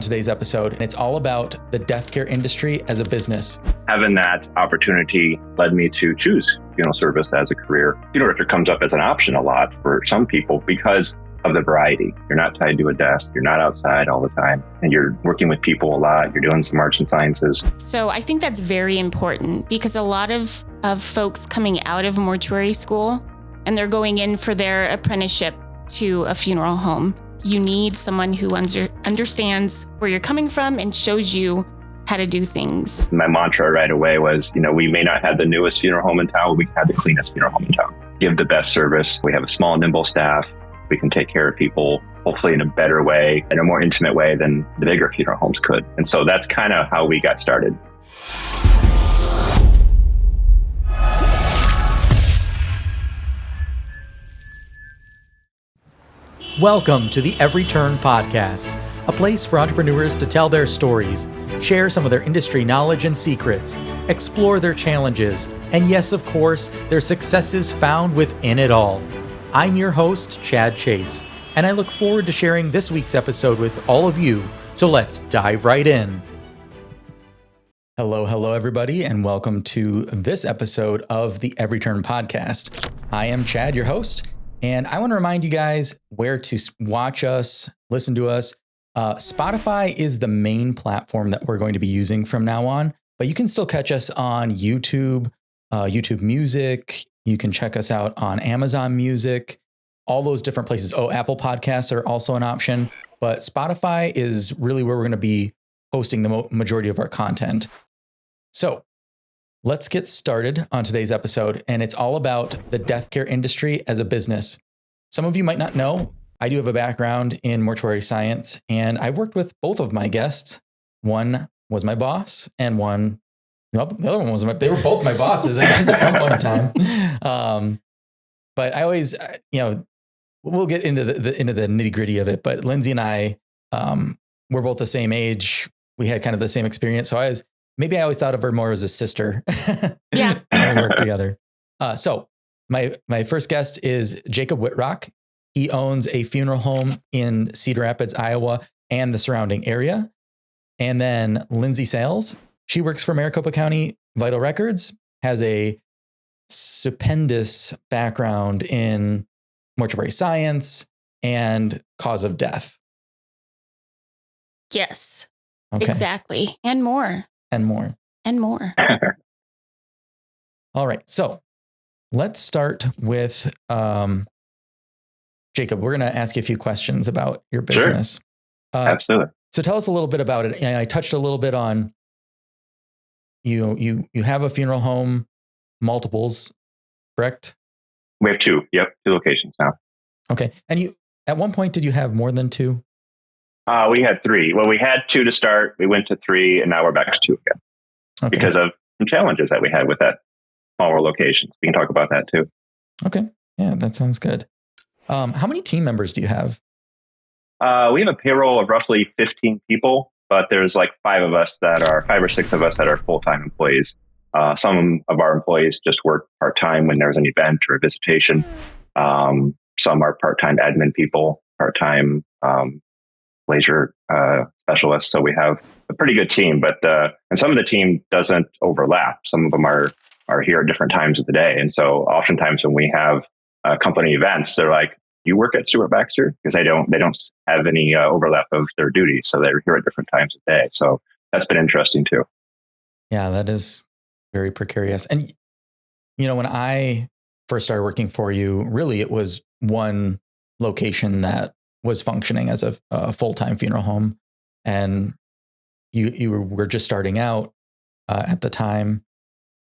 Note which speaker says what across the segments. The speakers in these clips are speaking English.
Speaker 1: today's episode, and it's all about the death care industry as a business.
Speaker 2: Having that opportunity led me to choose funeral service as a career. Funeral director comes up as an option a lot for some people because of the variety. You're not tied to a desk, you're not outside all the time, and you're working with people a lot, you're doing some arts and sciences.
Speaker 3: So I think that's very important because a lot of folks coming out of mortuary school and they're going in for their apprenticeship to a funeral home. You need someone who understands where you're coming from and shows you how to do things.
Speaker 2: My mantra right away was, we may not have the newest funeral home in town, we have the cleanest funeral home in town. Give the best service. We have a small, nimble staff. We can take care of people, hopefully in a better way, in a more intimate way than the bigger funeral homes could. And so that's kind of how we got started.
Speaker 1: Welcome to the Every Turn Podcast, a place for entrepreneurs to tell their stories, share some of their industry knowledge and secrets, explore their challenges, and yes, of course, their successes found within it all. I'm your host, Chad Chase, and I look forward to sharing this week's episode with all of you, so let's dive right in. Hello, everybody, and welcome to this episode of the Every Turn Podcast. I am Chad, your host, and I want to remind you guys where to watch us, listen to us. Spotify is the main platform that we're going to be using from now on, but you can still catch us on YouTube, YouTube Music. You can check us out on Amazon Music, all those different places. Oh, Apple Podcasts are also an option, but Spotify is really where we're going to be hosting the majority of our content. So let's get started on today's episode, and it's all about the death care industry as a business. Some of you might not know, I do have a background in mortuary science, and I've worked with both of my guests. One was my boss, and the other one was they were both my bosses, I guess, at one point in time. But I always, we'll get into the nitty gritty of it. But Lindsey and I, we're both the same age. We had kind of the same experience. So I always thought of her more as a sister.
Speaker 3: Yeah.
Speaker 1: When we worked together. So my first guest is Jacob Wittrock. He owns a funeral home in Cedar Rapids, Iowa, and the surrounding area. And then Lindsey Sales. She works for Maricopa County Vital Records, has a stupendous background in mortuary science and cause of death.
Speaker 3: Yes,
Speaker 1: okay.
Speaker 3: Exactly. And more.
Speaker 1: All right. So let's start with Jacob. We're going to ask you a few questions about your business.
Speaker 2: Sure. Absolutely.
Speaker 1: So tell us a little bit about it. I touched a little bit on you have a funeral home, multiples, correct?
Speaker 2: We have two. Yep. 2 locations now. Okay.
Speaker 1: And at one point, did you have more than 2?
Speaker 2: We had 3. Well, we had 2 to start. We went to 3, and now we're back to 2 again. Okay. Because of some challenges that we had with that smaller locations. We can talk about that too.
Speaker 1: Okay. Yeah, that sounds good. How many team members do you have?
Speaker 2: We have a payroll of roughly 15 people, but there's like 5 or 6 of us that are full-time employees. Some of our employees just work part-time when there's an event or a visitation. Some are part-time admin people, part-time leisure specialists. So we have a pretty good team, and some of the team doesn't overlap. Some of them are here at different times of the day. And so oftentimes when we have company events, they're like, you work at Stewart Baxter? Because they don't have any overlap of their duties. So they're here at different times of day. So that's been interesting too.
Speaker 1: Yeah, that is very precarious. And, when I first started working for you, really it was one location that was functioning as a full-time funeral home. And you were just starting out at the time.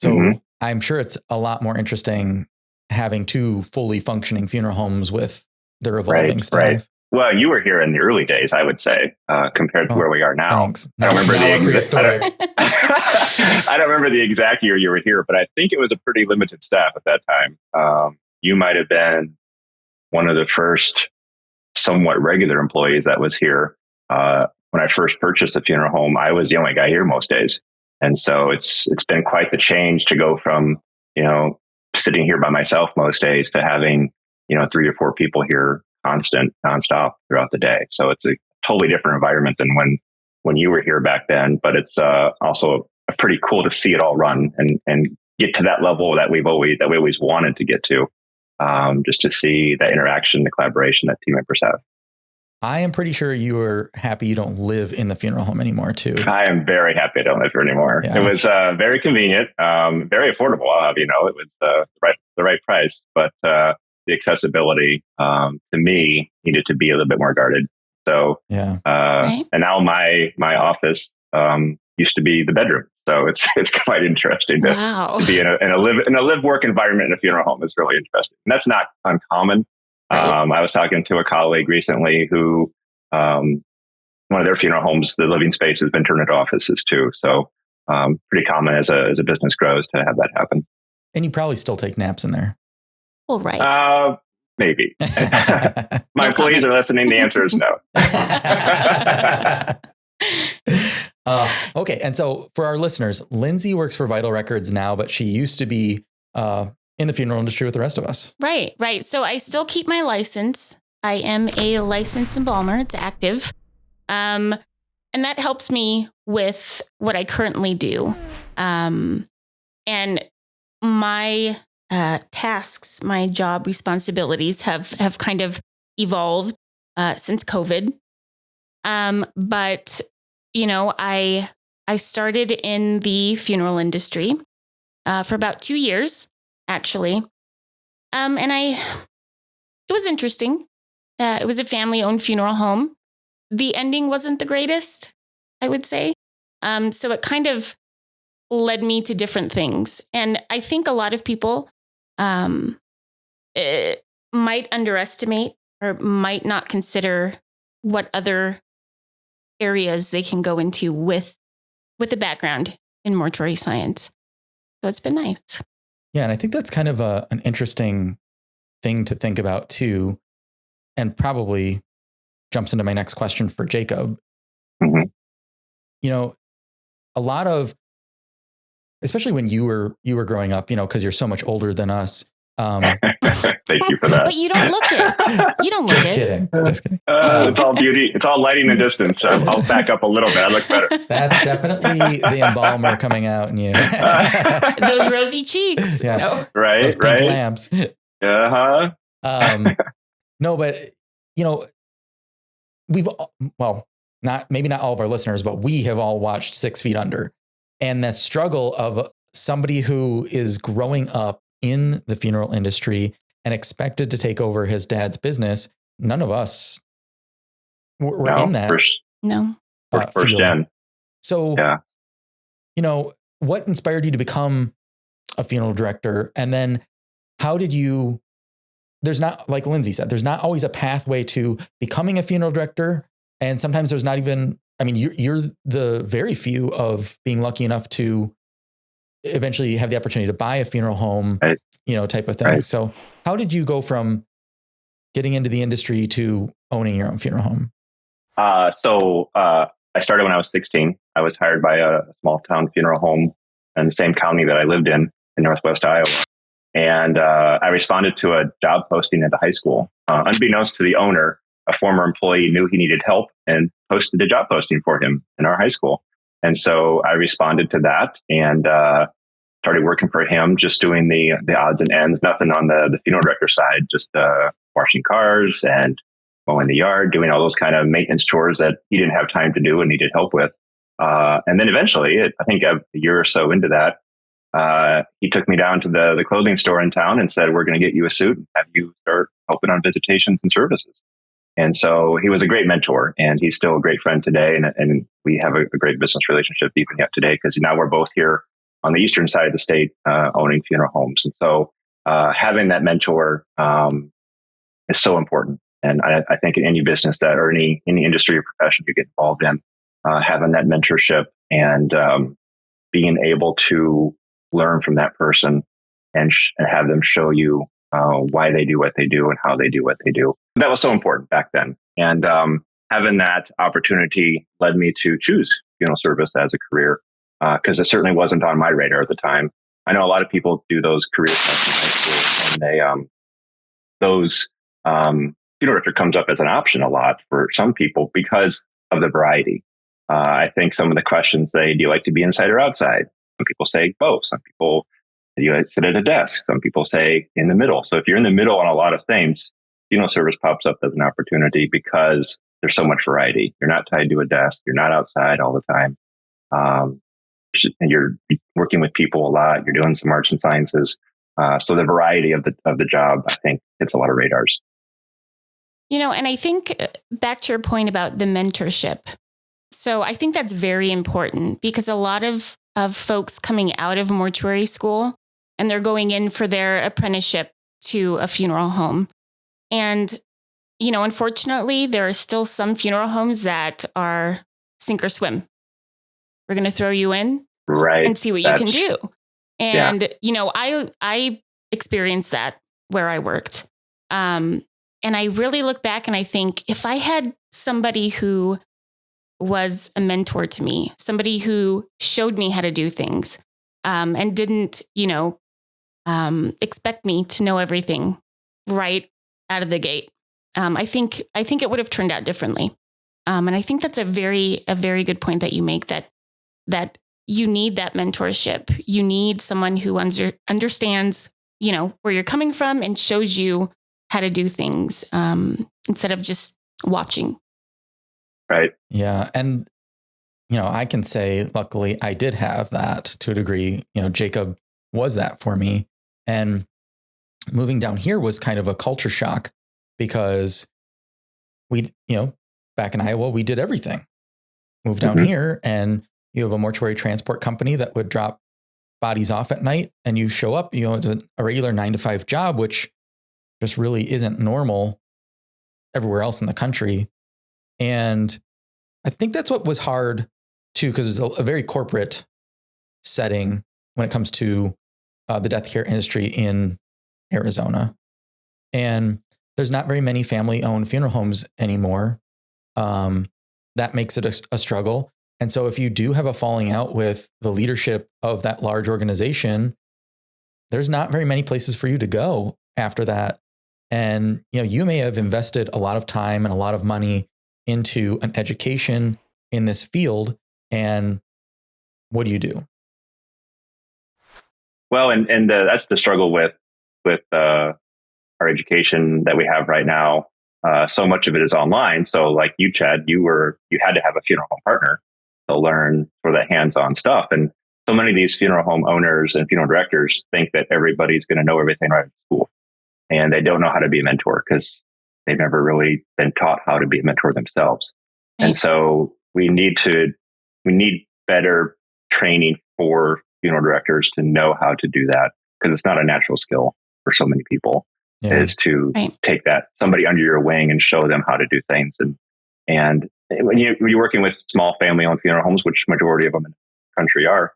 Speaker 1: So I'm sure it's a lot more interesting having 2 fully functioning funeral homes with the revolving staff. Right.
Speaker 2: Well, you were here in the early days, I would say, compared to where we are now.
Speaker 1: Thanks.
Speaker 2: I don't remember I don't remember the exact year you were here, but I think it was a pretty limited staff at that time. You might have been one of the first somewhat regular employees that was here. When I first purchased the funeral home, I was the only guy here most days. And so it's been quite the change to go from, sitting here by myself most days to having, 3 or 4 people here nonstop throughout the day. So it's a totally different environment than when when you were here back then, but it's also pretty cool to see it all run and get to that level that we always wanted to get to, just to see that interaction, the collaboration that team members have.
Speaker 1: I am pretty sure you are happy you don't live in the funeral home anymore, too.
Speaker 2: I am very happy I don't live here anymore. Yeah. It was very convenient, very affordable. I'll have you know, it was the right price, but the accessibility to me needed to be a little bit more guarded. So, right. And now my office used to be the bedroom, so it's quite interesting to be in a live work environment in a funeral home. Is really interesting, and that's not uncommon. Right. I was talking to a colleague recently who, one of their funeral homes, the living space has been turned into offices too. So, pretty common as a business grows to have that happen.
Speaker 1: And you probably still take naps in there.
Speaker 3: Well, right.
Speaker 2: Maybe. My employees are listening. The answer is no.
Speaker 1: Okay. And so for our listeners, Lindsey works for Vital Records now, but she used to be in the funeral industry with the rest of us.
Speaker 3: Right. So I still keep my license. I am a licensed embalmer. It's active. And that helps me with what I currently do. And my tasks, my job responsibilities have kind of evolved since COVID. But, you know, I started in the funeral industry for about 2 years, actually. And it was interesting. It was a family-owned funeral home. The ending wasn't the greatest, I would say. So it kind of led me to different things. And I think a lot of people might underestimate or might not consider what other areas they can go into with a background in mortuary science. So it's been nice.
Speaker 1: Yeah, and I think that's kind of an interesting thing to think about too, and probably jumps into my next question for Jacob.
Speaker 2: Mm-hmm.
Speaker 1: You know, a lot of, especially when you were growing up, you know, because you're so much older than us.
Speaker 2: Thank you for that.
Speaker 3: But you don't look it. You don't look
Speaker 1: Just
Speaker 3: it.
Speaker 1: kidding. Just kidding.
Speaker 2: It's all beauty. It's all lighting and distance. I'll back up a little bit. I look better.
Speaker 1: That's definitely the embalmer coming out in you.
Speaker 3: Those rosy cheeks.
Speaker 1: Yeah.
Speaker 3: No.
Speaker 2: Right.
Speaker 1: Those pink lamps.
Speaker 2: Uh-huh.
Speaker 1: No, but you know, maybe not all of our listeners, but we have all watched 6 Feet Under, and that struggle of somebody who is growing up in the funeral industry and expected to take over his dad's business. None of us were in that.
Speaker 2: First gen.
Speaker 1: So, you know, what inspired you to become a funeral director? And then how did you, there's not, like Lindsey said, there's not always a pathway to becoming a funeral director. And sometimes there's not even, I mean, you're the very few of being lucky enough to eventually have the opportunity to buy a funeral home, right, you know, type of thing. Right. So how did you go from getting into the industry to owning your own funeral home?
Speaker 2: I started when I was 16. I was hired by a small town funeral home in the same county that I lived in Northwest Iowa. And I responded to a job posting at the high school. Unbeknownst to the owner, a former employee knew he needed help and posted a job posting for him in our high school. And so I responded to that and started working for him, just doing the odds and ends, nothing on the funeral director side, just washing cars and mowing the yard, doing all those kind of maintenance chores that he didn't have time to do and needed help with. And then eventually, I think a year or so into that, he took me down to the clothing store in town and said, "We're going to get you a suit and have you start helping on visitations and services." And so he was a great mentor, and he's still a great friend today. And we have a great business relationship even yet today, because now we're both here on the eastern side of the state owning funeral homes. And so having that mentor is so important. And I think in any business that or any industry or profession you get involved in, having that mentorship and being able to learn from that person and have them show you why they do what they do and how they do what they do. That was so important back then. And having that opportunity led me to choose funeral service as a career, because it certainly wasn't on my radar at the time. I know a lot of people do those career tests in high school, and funeral director comes up as an option a lot for some people because of the variety. I think some of the questions say, do you like to be inside or outside? Some people say both. Some people, do you like to sit at a desk? Some people say in the middle. So if you're in the middle on a lot of things, funeral service pops up as an opportunity because there's so much variety. You're not tied to a desk. You're not outside all the time. And you're working with people a lot. You're doing some arts and sciences. So the variety of the job, I think, hits a lot of radars.
Speaker 3: And I think back to your point about the mentorship. So I think that's very important because a lot of folks coming out of mortuary school and they're going in for their apprenticeship to a funeral home. And, unfortunately, there are still some funeral homes that are sink or swim. We're going to throw you in and see what you can do. And, I experienced that where I worked. And I really look back and I think if I had somebody who was a mentor to me, somebody who showed me how to do things, and didn't, expect me to know everything right out of the gate, I think it would have turned out differently. And I think that's a very good point that you make, that you need that mentorship. You need someone who understands, where you're coming from and shows you how to do things, instead of just watching.
Speaker 2: Right.
Speaker 1: Yeah. And, I can say, luckily, I did have that to a degree. Jacob was that for me. And moving down here was kind of a culture shock because we, back in Iowa, we did everything. Moved down here and you have a mortuary transport company that would drop bodies off at night and you show up, it's a regular 9-to-5 job, which just really isn't normal everywhere else in the country. And I think that's what was hard too, because it's a very corporate setting when it comes to the death care industry in Arizona. And there's not very many family-owned funeral homes anymore. That makes it a struggle. And so if you do have a falling out with the leadership of that large organization, there's not very many places for you to go after that. And, you may have invested a lot of time and a lot of money into an education in this field. And what do you do?
Speaker 2: Well, and that's the struggle with our education that we have right now. So much of it is online. So like you, Chad, you had to have a funeral home partner to learn for the hands-on stuff. And so many of these funeral home owners and funeral directors think that everybody's going to know everything right at school. And they don't know how to be a mentor because they've never really been taught how to be a mentor themselves. Right. And so we need better training for funeral directors to know how to do that, because it's not a natural skill for so many people. Is to take that somebody under your wing and show them how to do things. And when you're working with small family-owned funeral homes, which majority of them in the country are,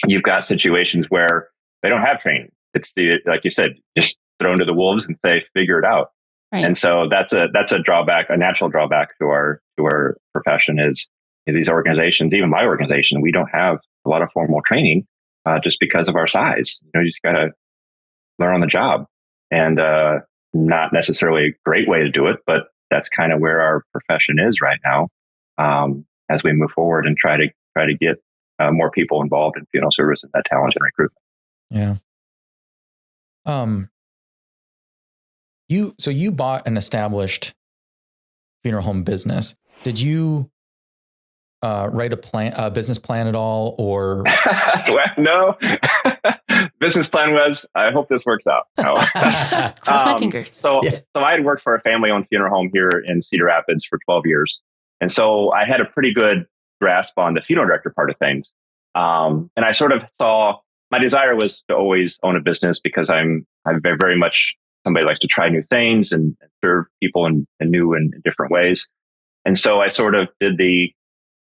Speaker 2: you've got situations where they don't have training. It's like you said, just thrown to the wolves and say, figure it out. Right. And so that's a drawback, a natural drawback to our profession is these organizations, even my organization, we don't have a lot of formal training just because of our size. You just got to learn on the job. And not necessarily a great way to do it, but that's kind of where our profession is right now, as we move forward and try to get more people involved in funeral service and that talent and recruitment.
Speaker 1: Yeah. You bought an established funeral home business. Did you write a business plan at all, or?
Speaker 2: Well, no. Business plan was, I hope this works out. No.
Speaker 3: Cross my fingers.
Speaker 2: So I had worked for a family-owned funeral home here in Cedar Rapids for 12 years. And so I had a pretty good grasp on the funeral director part of things. And I sort of saw, my desire was to always own a business because I'm very much somebody who likes to try new things and serve people in new and different ways. And so I sort of did the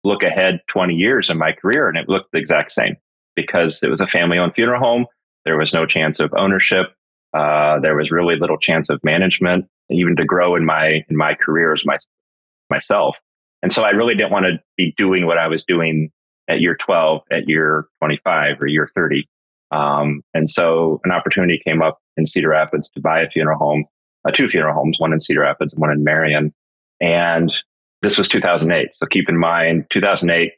Speaker 2: look ahead 20 years in my career, and it looked the exact same. Because it was a family-owned funeral home, there was no chance of ownership. There was really little chance of management, even to grow in my career as myself. And so I really didn't want to be doing what I was doing at year 12, at year 25, or year 30. And so an opportunity came up in Cedar Rapids to buy a funeral home, two funeral homes, one in Cedar Rapids and one in Marion. And this was 2008. So keep in mind, 2008,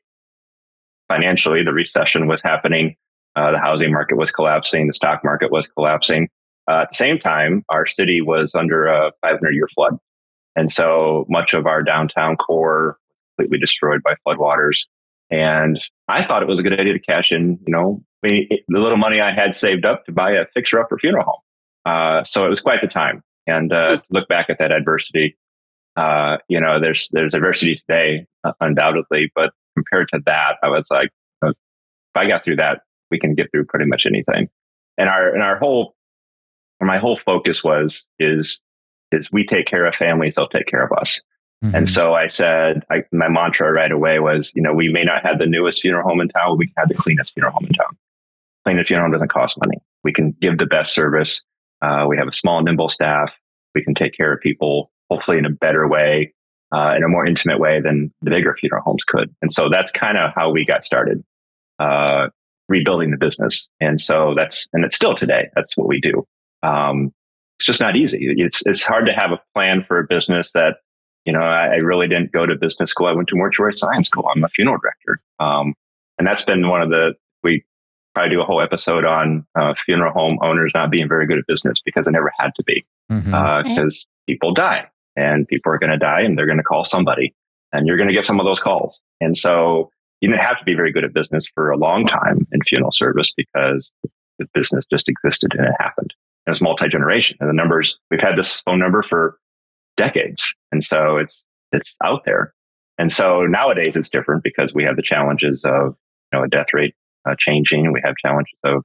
Speaker 2: financially, the recession was happening. The housing market was collapsing. The stock market was collapsing. At the same time, our city was under a 500-year flood. And so much of our downtown core completely destroyed by floodwaters. And I thought it was a good idea to cash in, the little money I had saved up to buy a fixer-upper funeral home. So it was quite the time. And to look back at that adversity, there's adversity today, undoubtedly, but compared to that, I was like, if I got through that, we can get through pretty much anything. And my whole focus is we take care of families, they'll take care of us. Mm-hmm. And so I said, my mantra right away was, we may not have the newest funeral home in town, but we can have the cleanest funeral home in town. Cleanest funeral home doesn't cost money. We can give the best service. We have a small, nimble staff. We can take care of people, hopefully in a better way, in a more intimate way than the bigger funeral homes could. And so that's kind of how we got started, rebuilding the business. And so it's still today. That's what we do. It's just not easy. It's hard to have a plan for a business that, I really didn't go to business school. I went to mortuary science school. I'm a funeral director. And that's been we probably do a whole episode on funeral home owners not being very good at business because they never had to be, because people die and people are going to die and they're going to call somebody and you're going to get some of those calls. And so you didn't have to be very good at business for a long time in funeral service because the business just existed and it happened. It was multi-generation, and the numbers, we've had this phone number for decades. And so it's out there. And so nowadays it's different because we have the challenges of, a death rate changing. We have challenges of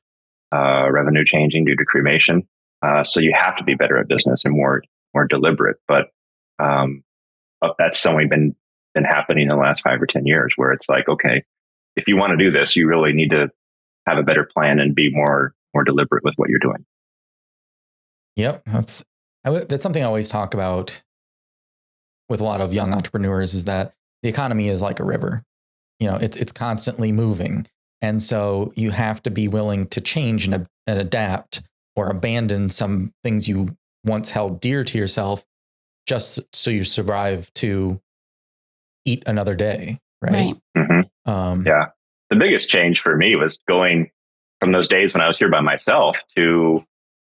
Speaker 2: revenue changing due to cremation. So you have to be better at business and more deliberate. But that's only been happening in the last 5 or 10 years, where it's like, okay, if you want to do this, you really need to have a better plan and be more deliberate with what you're doing.
Speaker 1: Yep. That's something I always talk about with a lot of young entrepreneurs, is that the economy is like a river. It's constantly moving. And so you have to be willing to change and adapt or abandon some things you once held dear to yourself just so you survive to eat another day. Right.
Speaker 2: Mm-hmm. Yeah. The biggest change for me was going from those days when I was here by myself to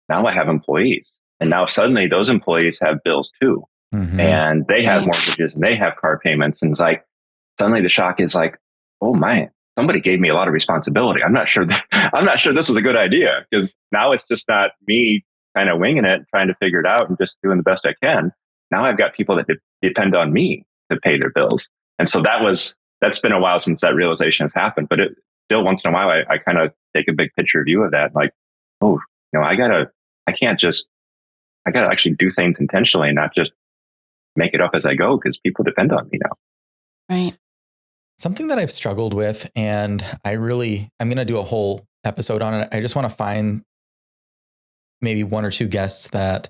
Speaker 2: now I have employees. And now suddenly those employees have bills too. Mm-hmm. And they have mortgages and they have car payments. And it's like, suddenly the shock is like, oh man, somebody gave me a lot of responsibility. I'm not sure this was a good idea, because now it's just not me kind of winging it, trying to figure it out and just doing the best I can. Now I've got people that depend on me to pay their bills. And so that's been a while since that realization has happened, but it still once in a while, I kind of take a big picture view of that. Like, oh, I gotta actually do things intentionally and not just make it up as I go, because people depend on me now.
Speaker 3: Right.
Speaker 1: Something that I've struggled with, and I'm going to do a whole episode on it. I just want to find maybe one or two guests that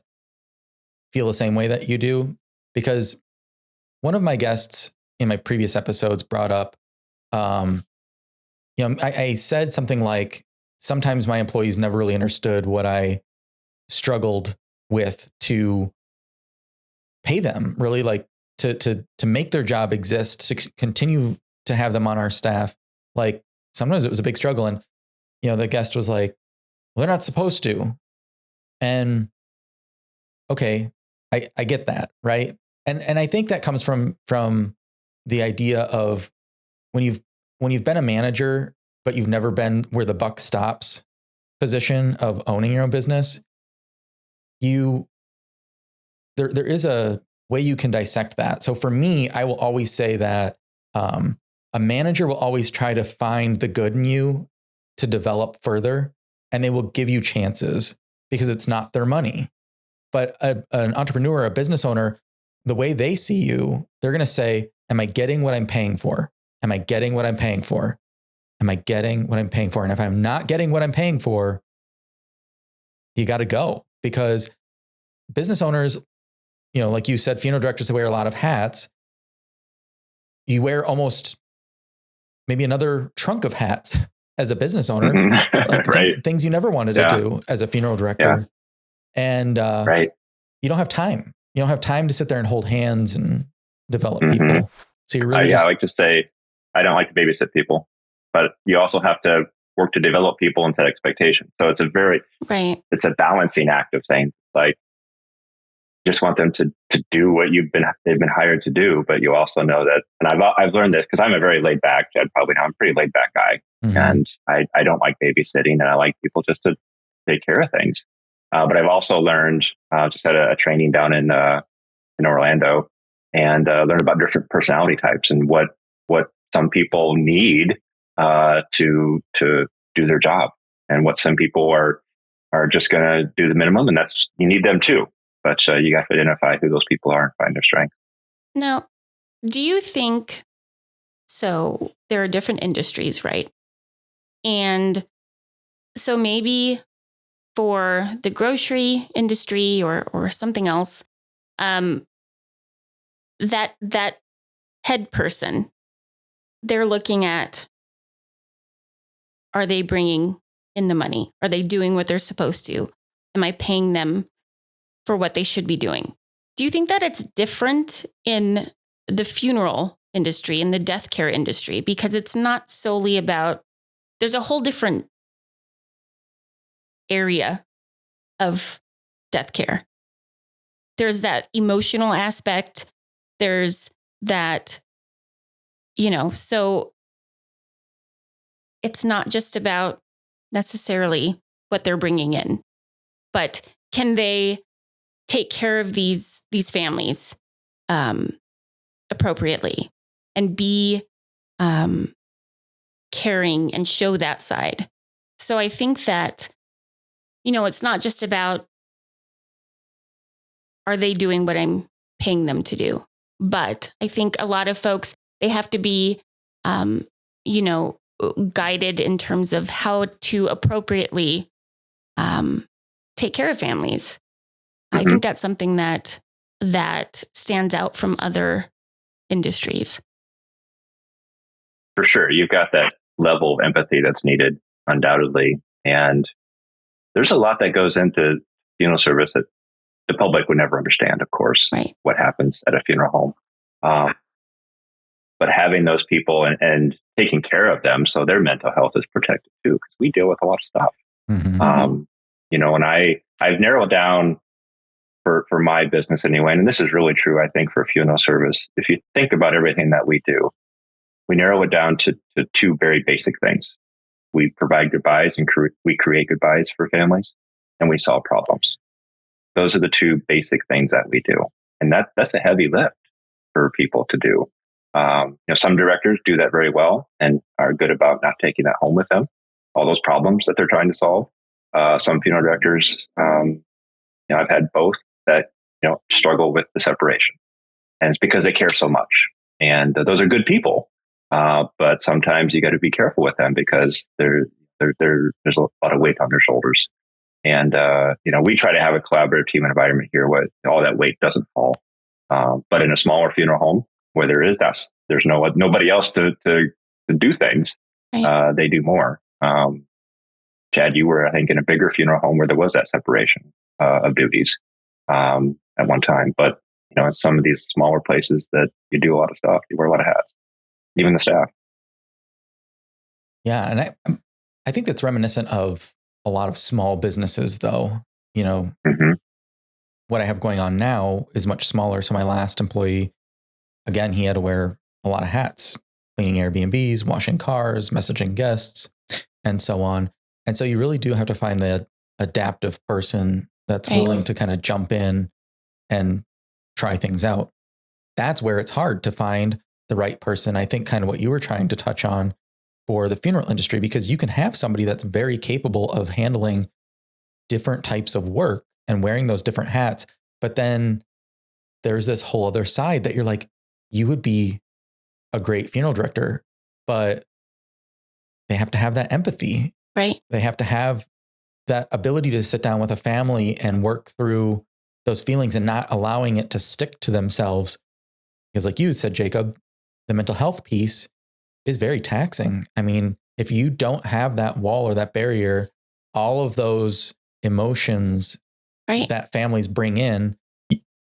Speaker 1: feel the same way that you do, because one of my guests in my previous episodes brought up, I said something like, sometimes my employees never really understood what I struggled with to pay them, really, like to make their job exist, to continue to have them on our staff. Like sometimes it was a big struggle. And, the guest was like, well, they're not supposed to. And okay, I get that. Right. And I think that comes from the idea of when you've been a manager, but you've never been where the buck stops position of owning your own business, there is a way you can dissect that. So for me, I will always say that a manager will always try to find the good in you to develop further, and they will give you chances because it's not their money. But an entrepreneur, a business owner, the way they see you, they're going to say, am I getting what I'm paying for? Am I getting what I'm paying for? Am I getting what I'm paying for? And if I'm not getting what I'm paying for, you got to go, because business owners, like you said, funeral directors wear a lot of hats. You wear almost maybe another trunk of hats as a business owner, like
Speaker 2: right.
Speaker 1: things you never wanted to do as a funeral director. Yeah. And you don't have time. You don't have time to sit there and hold hands and develop
Speaker 2: Mhm.
Speaker 1: people. So you're really
Speaker 2: I like to say, I don't like to babysit people, but you also have to work to develop people and set expectations. So it's
Speaker 3: Right.
Speaker 2: it's a balancing act of saying, like, just want them to do what they've been hired to do. But you also know that, and I've learned this because I'm a very laid back, Jed probably know, I'm a pretty laid back guy.
Speaker 1: Mhm.
Speaker 2: And I don't like babysitting, and I like people just to take care of things. But I've also learned, just had a training down in Orlando, and learned about different personality types and what some people need to do their job, and what some people are just going to do the minimum, and that's, you need them too. But you got to identify who those people are and find their strength.
Speaker 3: Now, do you think so? There are different industries, right? And so maybe for the grocery industry or something else, that head person, they're looking at, are they bringing in the money? Are they doing what they're supposed to? Am I paying them for what they should be doing? Do you think that it's different in the funeral industry, in the death care industry? Because it's not solely about, there's a whole different area of death care. There's that emotional aspect. There's that, so it's not just about necessarily what they're bringing in, but can they take care of these families appropriately and be caring and show that side? So I think that, it's not just about, are they doing what I'm paying them to do? But I think a lot of folks, they have to be, guided in terms of how to appropriately take care of families. I think that's something that stands out from other industries.
Speaker 2: For sure. You've got that level of empathy that's needed, undoubtedly. And there's a lot that goes into funeral service that the public would never understand, of course,
Speaker 3: right,
Speaker 2: what happens at a funeral home. But having those people and taking care of them so their mental health is protected too, because we deal with a lot of stuff.
Speaker 1: Mhm.
Speaker 2: And I've narrowed down for my business anyway, and this is really true, I think, for funeral service. If you think about everything that we do, we narrow it down to two very basic things. We provide goodbyes and we create goodbyes for families, and we solve problems. Those are the two basic things that we do. And that's a heavy lift for people to do. Some directors do that very well and are good about not taking that home with them, all those problems that they're trying to solve. Some funeral directors, I've had both that, struggle with the separation. And it's because they care so much. And those are good people. But sometimes you got to be careful with them because there's a lot of weight on their shoulders. And, we try to have a collaborative team environment here where all that weight doesn't fall. But in a smaller funeral home where there's nobody else to do things,
Speaker 3: right,
Speaker 2: they do more. Chad, you were, I think, in a bigger funeral home where there was that separation of duties at one time. But, in some of these smaller places that you do a lot of stuff, you wear a lot of hats, even the staff.
Speaker 1: Yeah. And I think that's reminiscent of a lot of small businesses, though. What I have going on now is much smaller. So my last employee, again, he had to wear a lot of hats, cleaning Airbnbs, washing cars, messaging guests, and so on. And so you really do have to find the adaptive person that's willing to kind of jump in and try things out. That's where it's hard to find the right person. I think kind of what you were trying to touch on for the funeral industry, because you can have somebody that's very capable of handling different types of work and wearing those different hats. But then there's this whole other side that you're like, you would be a great funeral director, but they have to have that empathy.
Speaker 3: right.
Speaker 1: They have to have that ability to sit down with a family and work through those feelings and not allowing it to stick to themselves. Because like you said, Jacob, the mental health piece is very taxing. I mean, if you don't have that wall or that barrier, all of those emotions
Speaker 3: Right.
Speaker 1: that families bring in,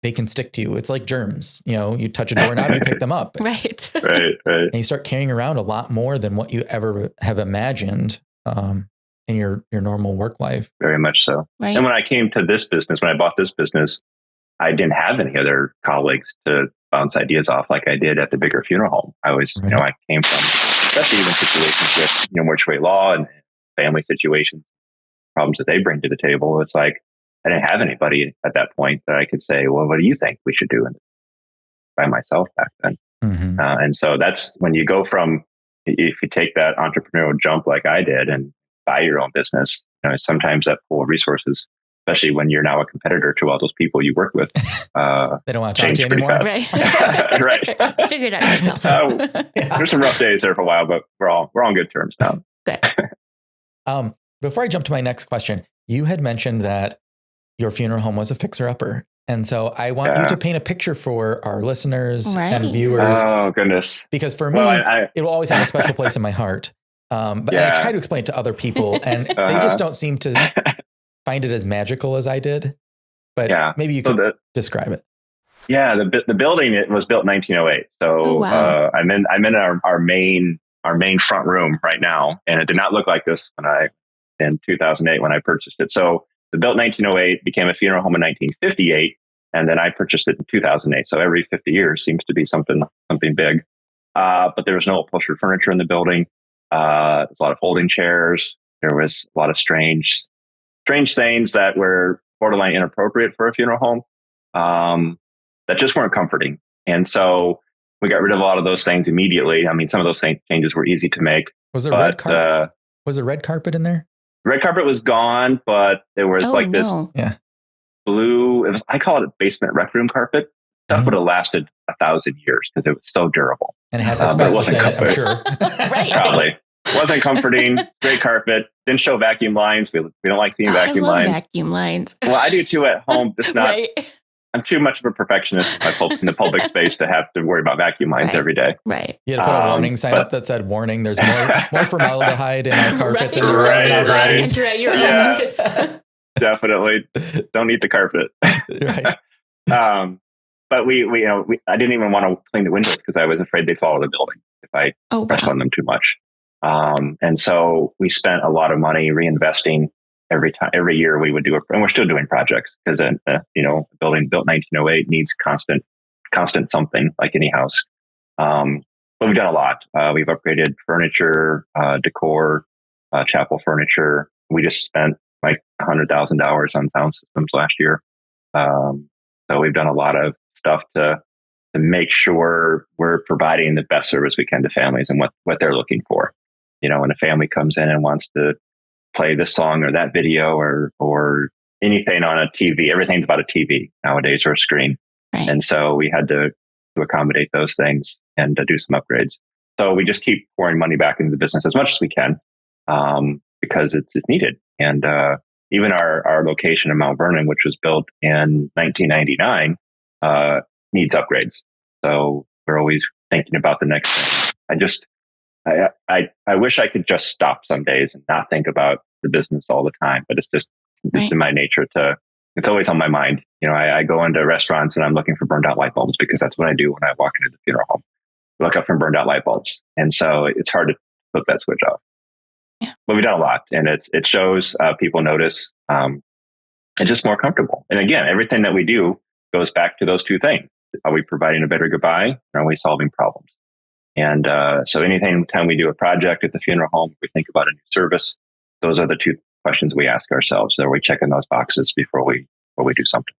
Speaker 1: they can stick to you. It's like germs. You touch a doorknob, you pick them up.
Speaker 3: Right.
Speaker 2: Right.
Speaker 1: And you start carrying around a lot more than what you ever have imagined in your normal work life.
Speaker 2: Very much so.
Speaker 3: Right.
Speaker 2: And when I came to this business, when I bought this business, I didn't have any other colleagues to bounce ideas off like I did at the bigger funeral home. I was,
Speaker 1: Right.
Speaker 2: I came from, especially even situations with, mortuary law and family situations, problems that they bring to the table. It's like, I didn't have anybody at that point that I could say, well, what do you think we should do by myself back then?
Speaker 1: Mm-hmm.
Speaker 2: And so that's when you go from, if you take that entrepreneurial jump like I did and buy your own business, sometimes that pool of resources, especially when you're now a competitor to all those people you work with,
Speaker 1: they don't want to talk to you anymore.
Speaker 3: Right.
Speaker 2: Right.
Speaker 3: Figure it out yourself.
Speaker 2: There's some rough days there for a while, but we're on good terms now.
Speaker 3: Good.
Speaker 1: Before I jump to my next question, you had mentioned that your funeral home was a fixer-upper. And so I want you to paint a picture for our listeners and viewers.
Speaker 2: Oh, goodness.
Speaker 1: Because for me, it will always have a special place in my heart. But I try to explain it to other people, and they just don't seem to find it as magical as I did. But maybe you could describe it.
Speaker 2: Yeah, the building, it was built in 1908. So I'm in our main front room right now, and it did not look like this in 2008 when I purchased it. So the built 1908, became a funeral home in 1958, and then I purchased it in 2008. So every 50 years seems to be something big. But there was no upholstered furniture in the building. There's a lot of folding chairs. There was a lot of strange things that were borderline inappropriate for a funeral home that just weren't comforting. And so we got rid of a lot of those things immediately. I mean, some of those changes were easy to make.
Speaker 1: Was there red carpet? Was there red carpet in there?
Speaker 2: Red carpet was gone, but there was this blue, I call it a basement rec room carpet. Stuff would have lasted 1,000 years because it was so durable.
Speaker 1: And it had asbestos in it, I'm sure.
Speaker 3: Right.
Speaker 2: Probably. Wasn't comforting. Great carpet. Didn't show vacuum lines. We don't like seeing vacuum lines.
Speaker 3: Vacuum lines.
Speaker 2: Well, I do too at home. It's not.
Speaker 3: Right.
Speaker 2: I'm too much of a perfectionist in the public space to have to worry about vacuum lines every day.
Speaker 3: Right.
Speaker 1: You had to put a warning sign up that said, "Warning: there's more formaldehyde in our carpet than there are in our bodies."
Speaker 3: Enter at your own risk.
Speaker 2: Definitely. Don't eat the carpet.
Speaker 1: Right.
Speaker 2: But I didn't even want to clean the windows because I was afraid they'd fall out of the building if I pressed on them too much. And so we spent a lot of money reinvesting every year we would do and we're still doing projects because a building built 1908 needs constant something like any house. But we've done a lot. We've upgraded furniture, decor, chapel furniture. We just spent like $100,000 on sound systems last year. So we've done a lot of stuff to make sure we're providing the best service we can to families and what they're looking for. When a family comes in and wants to play this song or that video or anything on a TV, everything's about a TV nowadays or a screen.
Speaker 3: Right.
Speaker 2: And so we had to accommodate those things and to do some upgrades. So we just keep pouring money back into the business as much as we can because it's needed. And even our location in Mount Vernon, which was built in 1999, needs upgrades. So we're always thinking about the next thing. I wish I could just stop some days and not think about the business all the time, but it's in my nature it's always on my mind. I go into restaurants and I'm looking for burned out light bulbs because that's what I do when I walk into the funeral home. Look up for burned out light bulbs. And so it's hard to flip that switch off. Yeah. But we've done a lot and it shows people notice and just more comfortable. And again, everything that we do goes back to those two things. Are we providing a better goodbye? Or are we solving problems? And so anytime we do a project at the funeral home, we think about a new service. Those are the two questions we ask ourselves. Are we checking those boxes before we do something?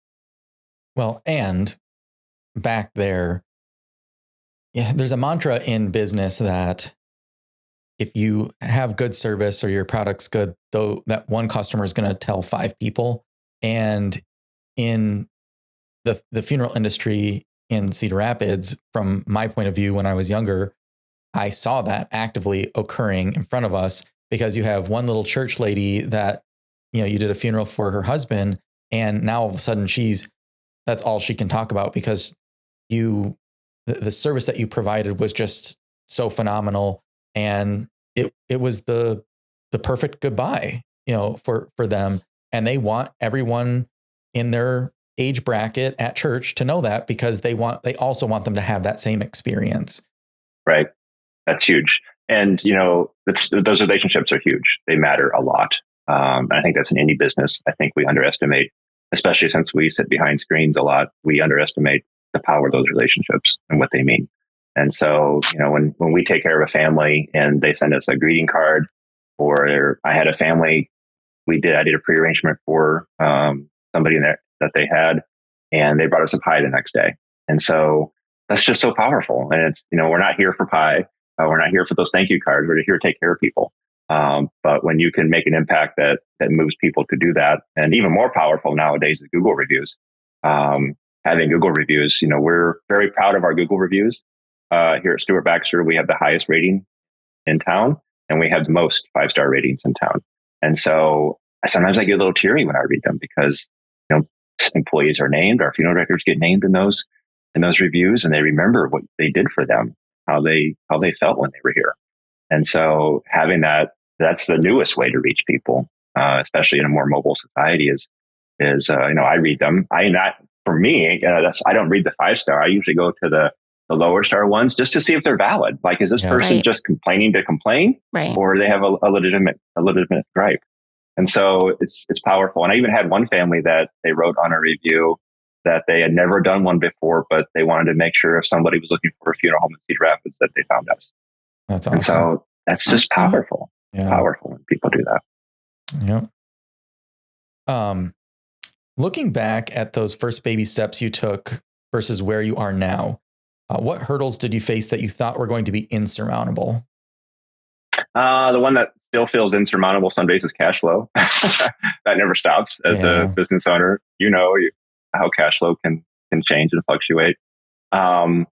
Speaker 1: Well, and back there, there's a mantra in business that if you have good service or your product's good, though, that one customer is going to tell 5 people. And in the funeral industry in Cedar Rapids, from my point of view, when I was younger, I saw that actively occurring in front of us because you have one little church lady that, you did a funeral for her husband. And now all of a sudden that's all she can talk about because the service that you provided was just so phenomenal. And it was the perfect goodbye, for them. And they want everyone in their age bracket at church to know that, because they also want them to have that same experience.
Speaker 2: Right. That's huge. And, those relationships are huge. They matter a lot. And I think that's in any business. I think we underestimate, especially since we sit behind screens a lot, we underestimate the power of those relationships and what they mean. And so, when we take care of a family and they send us a greeting card, or I had a family, I did a pre-arrangement for somebody in there that they had, and they brought us a pie the next day. And so that's just so powerful. And it's, we're not here for pie. We're not here for those thank you cards. We're here to take care of people. But when you can make an impact that moves people to do that, and even more powerful nowadays is Google reviews. Having Google reviews, we're very proud of our Google reviews. Here at Stewart Baxter, we have the highest rating in town, and we have the most 5-star ratings in town. And so sometimes I get a little teary when I read them, because employees are named, our funeral directors get named in those reviews, and they remember what they did for them, how they felt when they were here. And so having that's the newest way to reach people, especially in a more mobile society. Is I read them. For me, I don't read the 5-star. I usually go to the lower star ones just to see if they're valid. Like, is this person just complaining to complain, or do they have a legitimate gripe? And so it's powerful. And I even had one family that they wrote on a review that they had never done one before, but they wanted to make sure if somebody was looking for a funeral home in Cedar Rapids that they found us.
Speaker 1: That's awesome.
Speaker 2: And so that's just powerful. Yeah. Powerful when people do that.
Speaker 1: Yep. Looking back at those first baby steps you took versus where you are now, what hurdles did you face that you thought were going to be insurmountable?
Speaker 2: The one that still feels insurmountable some days is cash flow. That never stops as a business owner. How cash flow can change and fluctuate.
Speaker 1: You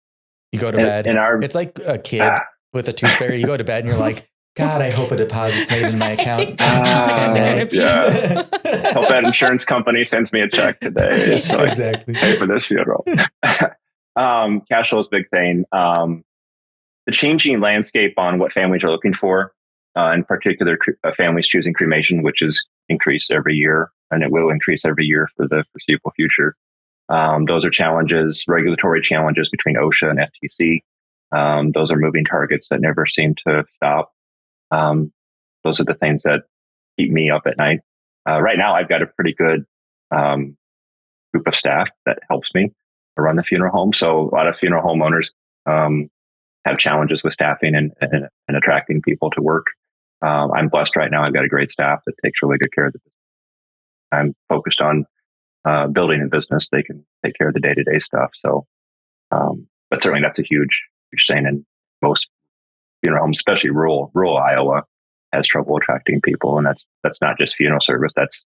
Speaker 1: go to bed. It's like a kid with a tooth fairy. You go to bed and you're like, God, I hope a deposit's made in my account.
Speaker 3: How much is it going to be?
Speaker 2: Yeah. Hope that insurance company sends me a check today. So
Speaker 1: exactly.
Speaker 2: Pay for this funeral. Cash flow is a big thing. The changing landscape on what families are looking for, in particular, families choosing cremation, which is increased every year, and it will increase every year for the foreseeable future. Those are challenges, regulatory challenges between OSHA and FTC. Those are moving targets that never seem to stop. Those are the things that keep me up at night. Right now, I've got a pretty good group of staff that helps me to run the funeral home. So a lot of funeral home owners have challenges with staffing and attracting people to work. I'm blessed right now. I've got a great staff that takes really good care of the business. I'm focused on building a business. They can take care of the day-to-day stuff. So, but certainly that's a huge thing. And most funeral homes, especially rural Iowa, has trouble attracting people. And that's not just funeral service. That's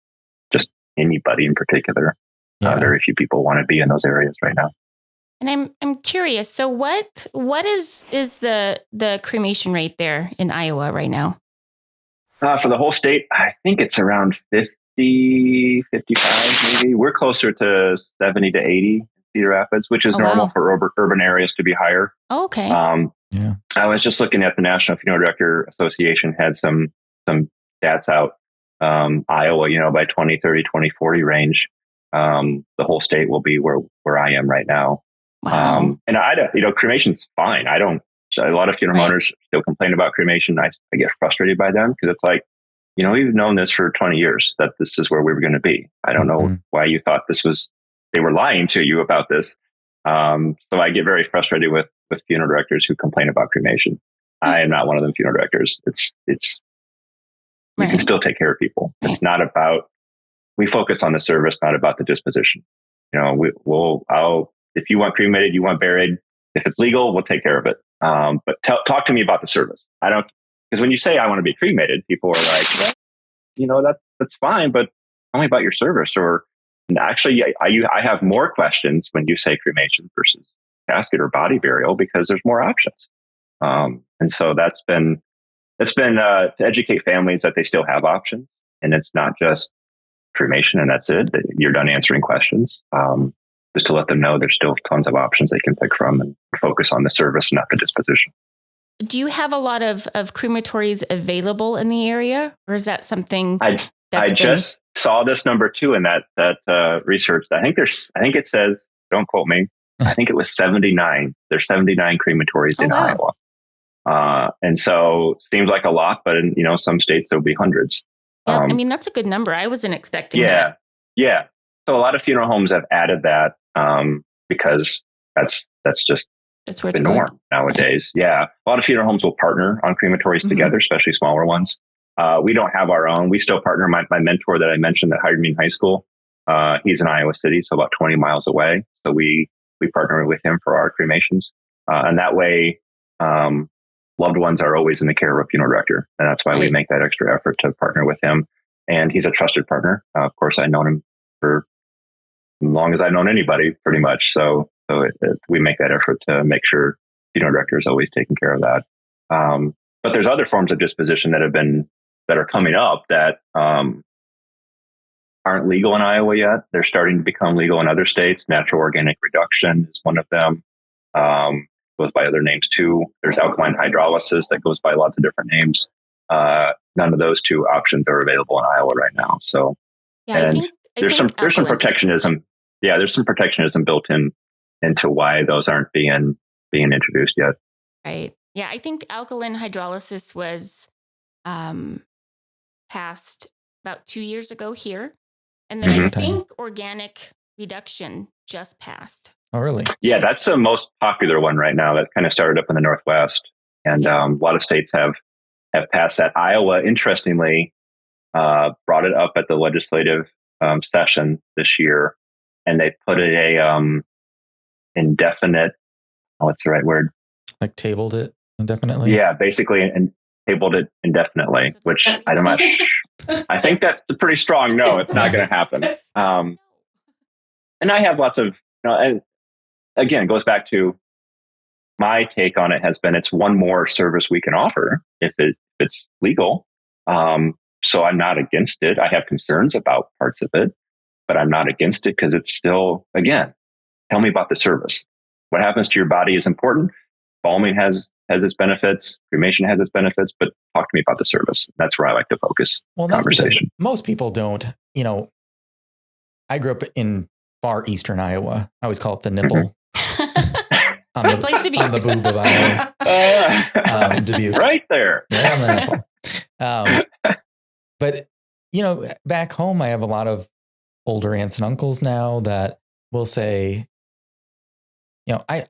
Speaker 2: just anybody in particular. Very few people want to be in those areas right now.
Speaker 3: And I'm curious. So what is the cremation rate there in Iowa right now?
Speaker 2: For the whole state, I think it's around 50, 55 maybe. We're closer to 70 to 80 in Cedar Rapids, which is normal for urban areas to be higher.
Speaker 3: Oh, okay.
Speaker 2: I was just looking at the National Funeral Director Association had some stats out. Iowa, by 2030, 2040 range, the whole state will be where I am right now.
Speaker 3: Wow.
Speaker 2: And I don't, cremation's fine. So a lot of funeral owners still complain about cremation. I get frustrated by them because it's like, we've known this for 20 years that this is where we were going to be. I don't know why you thought they were lying to you about this. So I get very frustrated with funeral directors who complain about cremation. I am not one of them funeral directors. You can still take care of people. It's not about, we focus on the service, not about the disposition. If you want cremated, you want buried, if it's legal, we'll take care of it. But talk to me about the service. Because when you say I want to be cremated, people are like, that's fine, but tell me about your service. Or actually, I have more questions when you say cremation versus casket or body burial, because there's more options. And so it's been to educate families that they still have options, and it's not just cremation and that's it. That you're done answering questions. Just to let them know there's still tons of options they can pick from, and focus on the service, not the disposition.
Speaker 3: Do you have a lot of crematories available in the area, or is that something
Speaker 2: I just saw this number too in that research. I think it says, don't quote me, I think it was 79. There's 79 crematories in Iowa. And so seems like a lot, but in, some states there'll be hundreds.
Speaker 3: Yeah, I mean, that's a good number. I wasn't expecting that.
Speaker 2: Yeah. So a lot of funeral homes have added that because that's
Speaker 3: where it's
Speaker 2: the norm nowadays. Right. Yeah. A lot of funeral homes will partner on crematories together, especially smaller ones. We don't have our own. We still partner. My mentor that I mentioned that hired me in high school, he's in Iowa City, so about 20 miles away. So we partner with him for our cremations. And that way, loved ones are always in the care of a funeral director. And that's why we make that extra effort to partner with him. And he's a trusted partner. Of course, I've known him for as long as I've known anybody, pretty much. So we make that effort to make sure funeral director is always taking care of that. But there's other forms of disposition that are coming up that aren't legal in Iowa yet. They're starting to become legal in other states. Natural organic reduction is one of them. Goes by other names too. There's alkaline hydrolysis that goes by lots of different names. None of those two options are available in Iowa right now. So, there's some protectionism. Yeah, there's some protectionism built into why those aren't being introduced yet.
Speaker 3: Right. Yeah, I think alkaline hydrolysis was passed about 2 years ago here. And then I think organic reduction just passed.
Speaker 1: Oh, really?
Speaker 2: Yeah, that's the most popular one right now. That kind of started up in the Northwest. And a lot of states have passed that. Iowa, interestingly, brought it up at the legislative session this year. And they put a indefinite, what's the right word?
Speaker 1: Like tabled it indefinitely?
Speaker 2: Yeah, basically, and tabled it indefinitely, which I'm not I think that's a pretty strong no. It's not going to happen. And I have lots of, and again, it goes back to my take on it has been it's one more service we can offer if it's legal. So I'm not against it. I have concerns about parts of it, but I'm not against it because it's still, again, tell me about the service. What happens to your body is important. Embalming has its benefits. Cremation has its benefits, but talk to me about the service. That's where I like to focus conversation.
Speaker 1: Most people don't, I grew up in far eastern Iowa. I always call it the nipple.
Speaker 3: It's a good place to be.
Speaker 1: On the boob of Iowa. Dubuque.
Speaker 2: Right there.
Speaker 1: Right on the nipple. But, back home, I have a lot of older aunts and uncles now that will say, I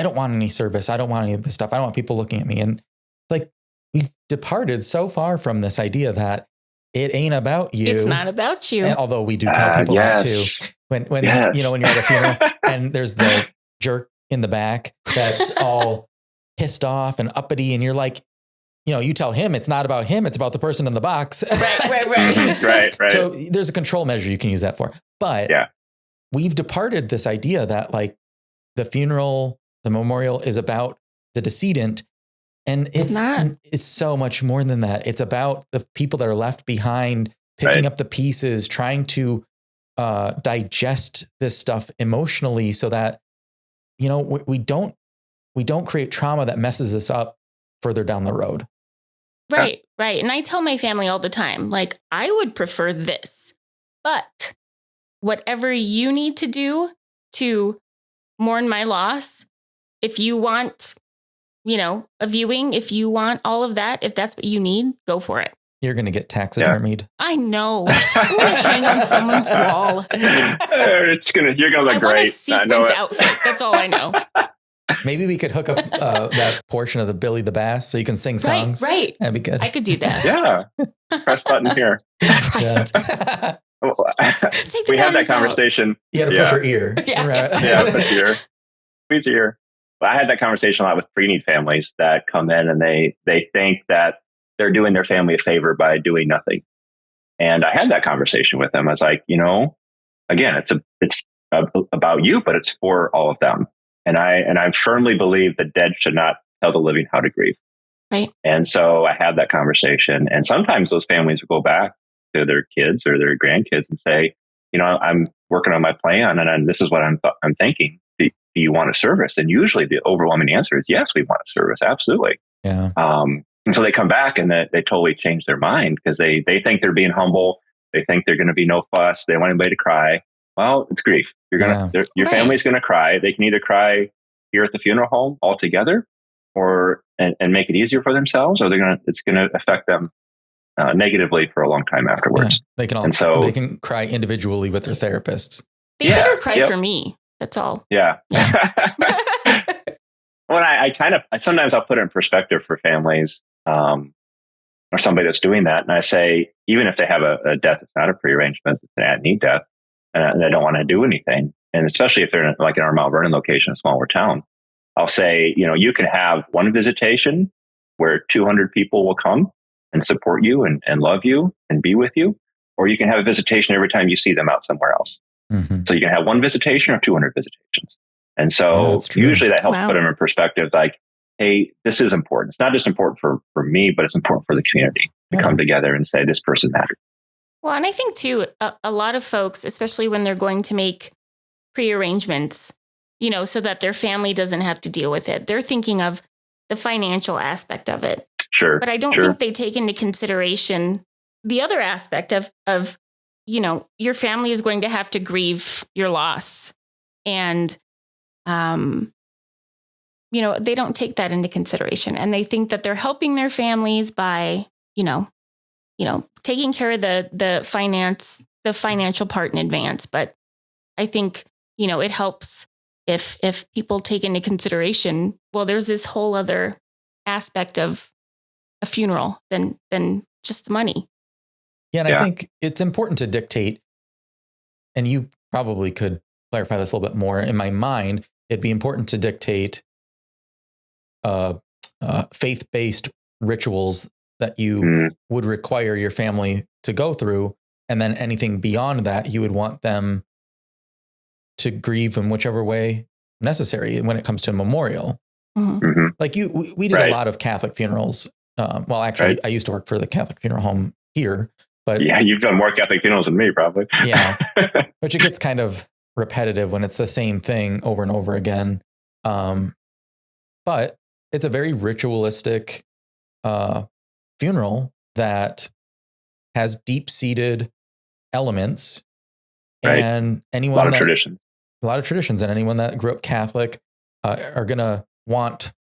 Speaker 1: don't want any service. I don't want any of this stuff. I don't want people looking at me. And like, we've departed so far from this idea that it ain't about you.
Speaker 3: It's not about you.
Speaker 1: And although we do tell people that too. When when you're at a funeral and there's the jerk in the back that's all pissed off and uppity, and you're like, you tell him it's not about him, it's about the person in the box.
Speaker 3: Right.
Speaker 2: Right.
Speaker 1: So there's a control measure you can use that for. But we've departed this idea that like the funeral, the memorial is about the decedent. And it's so much more than that. It's about the people that are left behind, picking up the pieces, trying to digest this stuff emotionally so that, we don't create trauma that messes us up further down the road.
Speaker 3: Right. And I tell my family all the time, like, I would prefer this, but whatever you need to do to mourn my loss, if you want, a viewing, if you want all of that, if that's what you need, go for it.
Speaker 1: You're going to get taxidermied.
Speaker 3: I know. I'm going to hang on someone's wall.
Speaker 2: You're going to look great.
Speaker 3: I want a sequence outfit. That's all I know.
Speaker 1: Maybe we could hook up that portion of the Billy the Bass so you can sing songs.
Speaker 3: Right.
Speaker 1: That'd be good.
Speaker 3: I could do that.
Speaker 2: Yeah. Press button here.
Speaker 3: Right.
Speaker 2: We had that conversation.
Speaker 1: You had to push your ear.
Speaker 2: Push your ear. Squeeze your ear. But I had that conversation a lot with pre-need families that come in and they think that they're doing their family a favor by doing nothing. And I had that conversation with them. I was like, again, it's about you, but it's for all of them. And I firmly believe the dead should not tell the living how to grieve.
Speaker 3: Right.
Speaker 2: And so I had that conversation. And sometimes those families will go back to their kids or their grandkids and say, I'm working on my plan and this is what I'm thinking. Do you want a service? And usually the overwhelming answer is yes, we want a service. Absolutely.
Speaker 1: Yeah.
Speaker 2: And so they come back and they totally change their mind because they think they're being humble. They think they're going to be no fuss. They don't want anybody to cry. Well, it's grief. Your family's going to cry. They can either cry here at the funeral home all together, or and make it easier for themselves, or it's going to affect them negatively for a long time afterwards.
Speaker 1: Yeah. They can cry individually with their therapists.
Speaker 3: They better cry for me. That's all.
Speaker 2: Yeah. Well, I sometimes I'll put it in perspective for families, or somebody that's doing that. And I say, even if they have a death, it's not a prearrangement, it's an at-need death, and they don't want to do anything. And especially if they're like in our Mount Vernon location, a smaller town, I'll say, you can have one visitation where 200 people will come and support you and love you and be with you, or you can have a visitation every time you see them out somewhere else. Mm-hmm. So you can have one visitation or 200 visitations. And so usually that helps put them in perspective, like, hey, this is important. It's not just important for me, but it's important for the community to come together and say, this person matters.
Speaker 3: Well, and I think too, a lot of folks, especially when they're going to make prearrangements, so that their family doesn't have to deal with it, they're thinking of the financial aspect of it.
Speaker 2: Sure.
Speaker 3: But I don't think they take into consideration the other aspect of your family is going to have to grieve your loss. And, they don't take that into consideration, and they think that they're helping their families by, taking care of the financial part in advance. But I think, it helps if people take into consideration, well, there's this whole other aspect of a funeral than just the money.
Speaker 1: Yeah. And I think it's important to dictate, and you probably could clarify this a little bit more. In my mind, it'd be important to dictate faith-based rituals that you would require your family to go through. And then anything beyond that, you would want them to grieve in whichever way necessary when it comes to a memorial. Mm-hmm. Like we did a lot of Catholic funerals. I used to work for the Catholic funeral home here, but
Speaker 2: yeah, you've done more Catholic funerals than me, probably.
Speaker 1: Yeah. Which it gets kind of repetitive when it's the same thing over and over again. But it's a very ritualistic funeral that has deep-seated elements, and anyone a lot of traditions, and anyone that grew up Catholic are going to want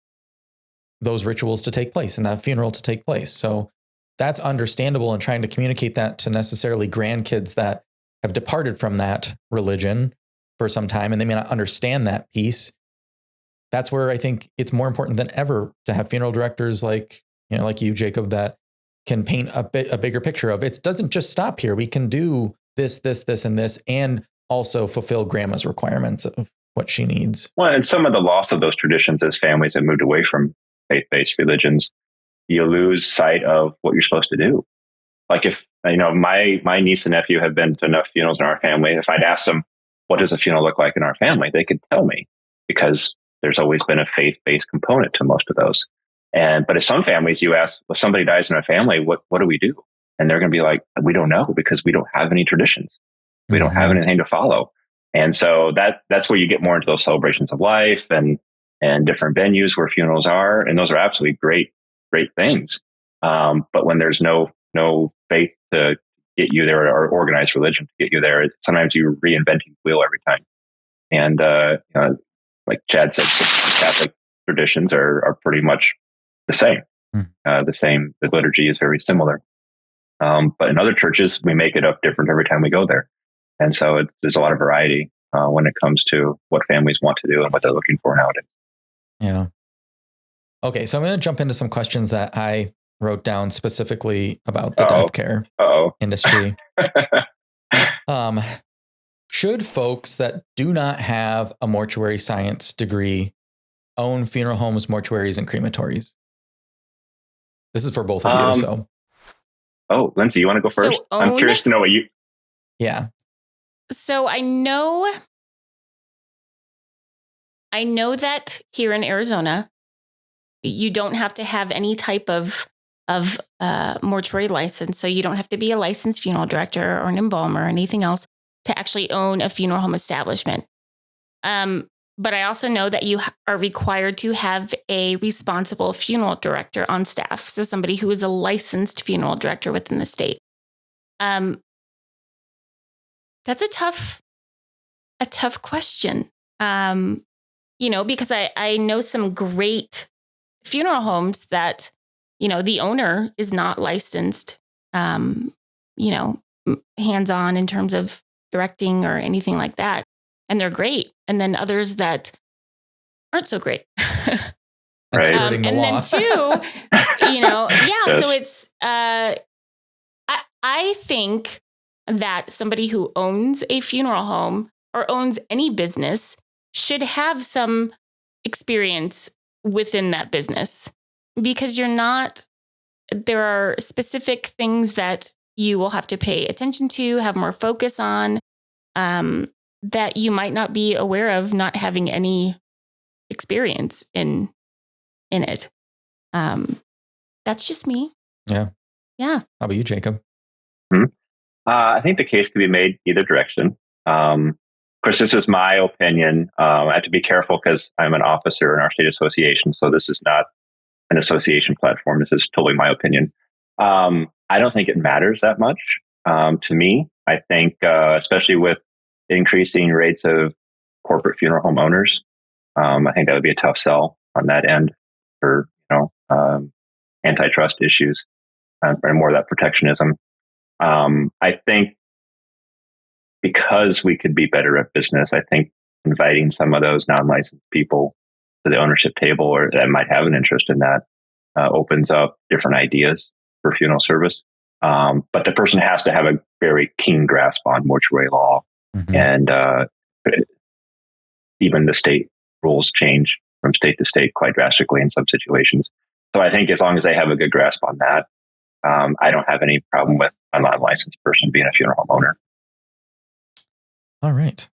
Speaker 1: those rituals to take place and that funeral to take place. So that's understandable, and trying to communicate that to necessarily grandkids that have departed from that religion for some time, and they may not understand that piece. That's where I think it's more important than ever to have funeral directors like you, Jacob, that can paint a bigger picture of it. Doesn't just stop here. We can do this, and this, and also fulfill grandma's requirements of what she needs. Well,
Speaker 2: and some of the loss of those traditions as families have moved away from faith-based religions, you lose sight of what you're supposed to do. Like if, my niece and nephew have been to enough funerals in our family, if I'd ask them, what does a funeral look like in our family? They could tell me, because there's always been a faith-based component to most of those. But if some families you ask, well, somebody dies in our family, what do we do? And they're going to be like, we don't know, because we don't have any traditions. We don't have anything to follow. And so that's where you get more into those celebrations of life and different venues where funerals are. And those are absolutely great things. But when there's no faith to get you there, or organized religion to get you there, sometimes you're reinventing the wheel every time. And, like Chad said, Catholic traditions are pretty much the same. The liturgy is very similar. But in other churches, we make it up different every time we go there. And so there's a lot of variety when it comes to what families want to do and what they're looking for nowadays. Yeah.
Speaker 1: Okay, so I'm going to jump into some questions that I wrote down specifically about the death care industry. Should folks that do not have a mortuary science degree own funeral homes, mortuaries, and crematories? This is for both of you. So.
Speaker 2: Oh, Lindsey, you want to go first? I'm curious to know what you...
Speaker 1: Yeah.
Speaker 3: So I know that here in Arizona, you don't have to have any type of mortuary license. So you don't have to be a licensed funeral director or an embalmer or anything else to actually own a funeral home establishment. But I also know that you are required to have a responsible funeral director on staff. So somebody who is a licensed funeral director within the state. That's a tough question. Because I know some great funeral homes that, the owner is not licensed, hands-on in terms of directing or anything like that. And they're great. And then others that aren't so great.
Speaker 2: Right.
Speaker 3: And then too,
Speaker 2: Yes.
Speaker 3: so it's, I think that somebody who owns a funeral home or owns any business should have some experience within that business, because there are specific things that you will have to pay attention to, have more focus on, that you might not be aware of, not having any experience in it. That's just me.
Speaker 1: Yeah.
Speaker 3: Yeah.
Speaker 1: How about you, Jacob?
Speaker 2: I think the case could be made either direction. Of course, this is my opinion. I have to be careful because I'm an officer in our state association. So this is not an association platform. This is totally my opinion. I don't think it matters that much to me. I think, especially with increasing rates of corporate funeral home owners, I think that would be a tough sell on that end for, antitrust issues and more of that protectionism. I think because we could be better at business, I think inviting some of those non-licensed people to the ownership table, or that might have an interest in that, opens up different ideas for funeral service. But the person has to have a very keen grasp on mortuary law. Mm-hmm. And even the state rules change from state to state quite drastically in some situations. So I think as long as they have a good grasp on that, I don't have any problem with a non-licensed person being a funeral home owner.
Speaker 1: All right.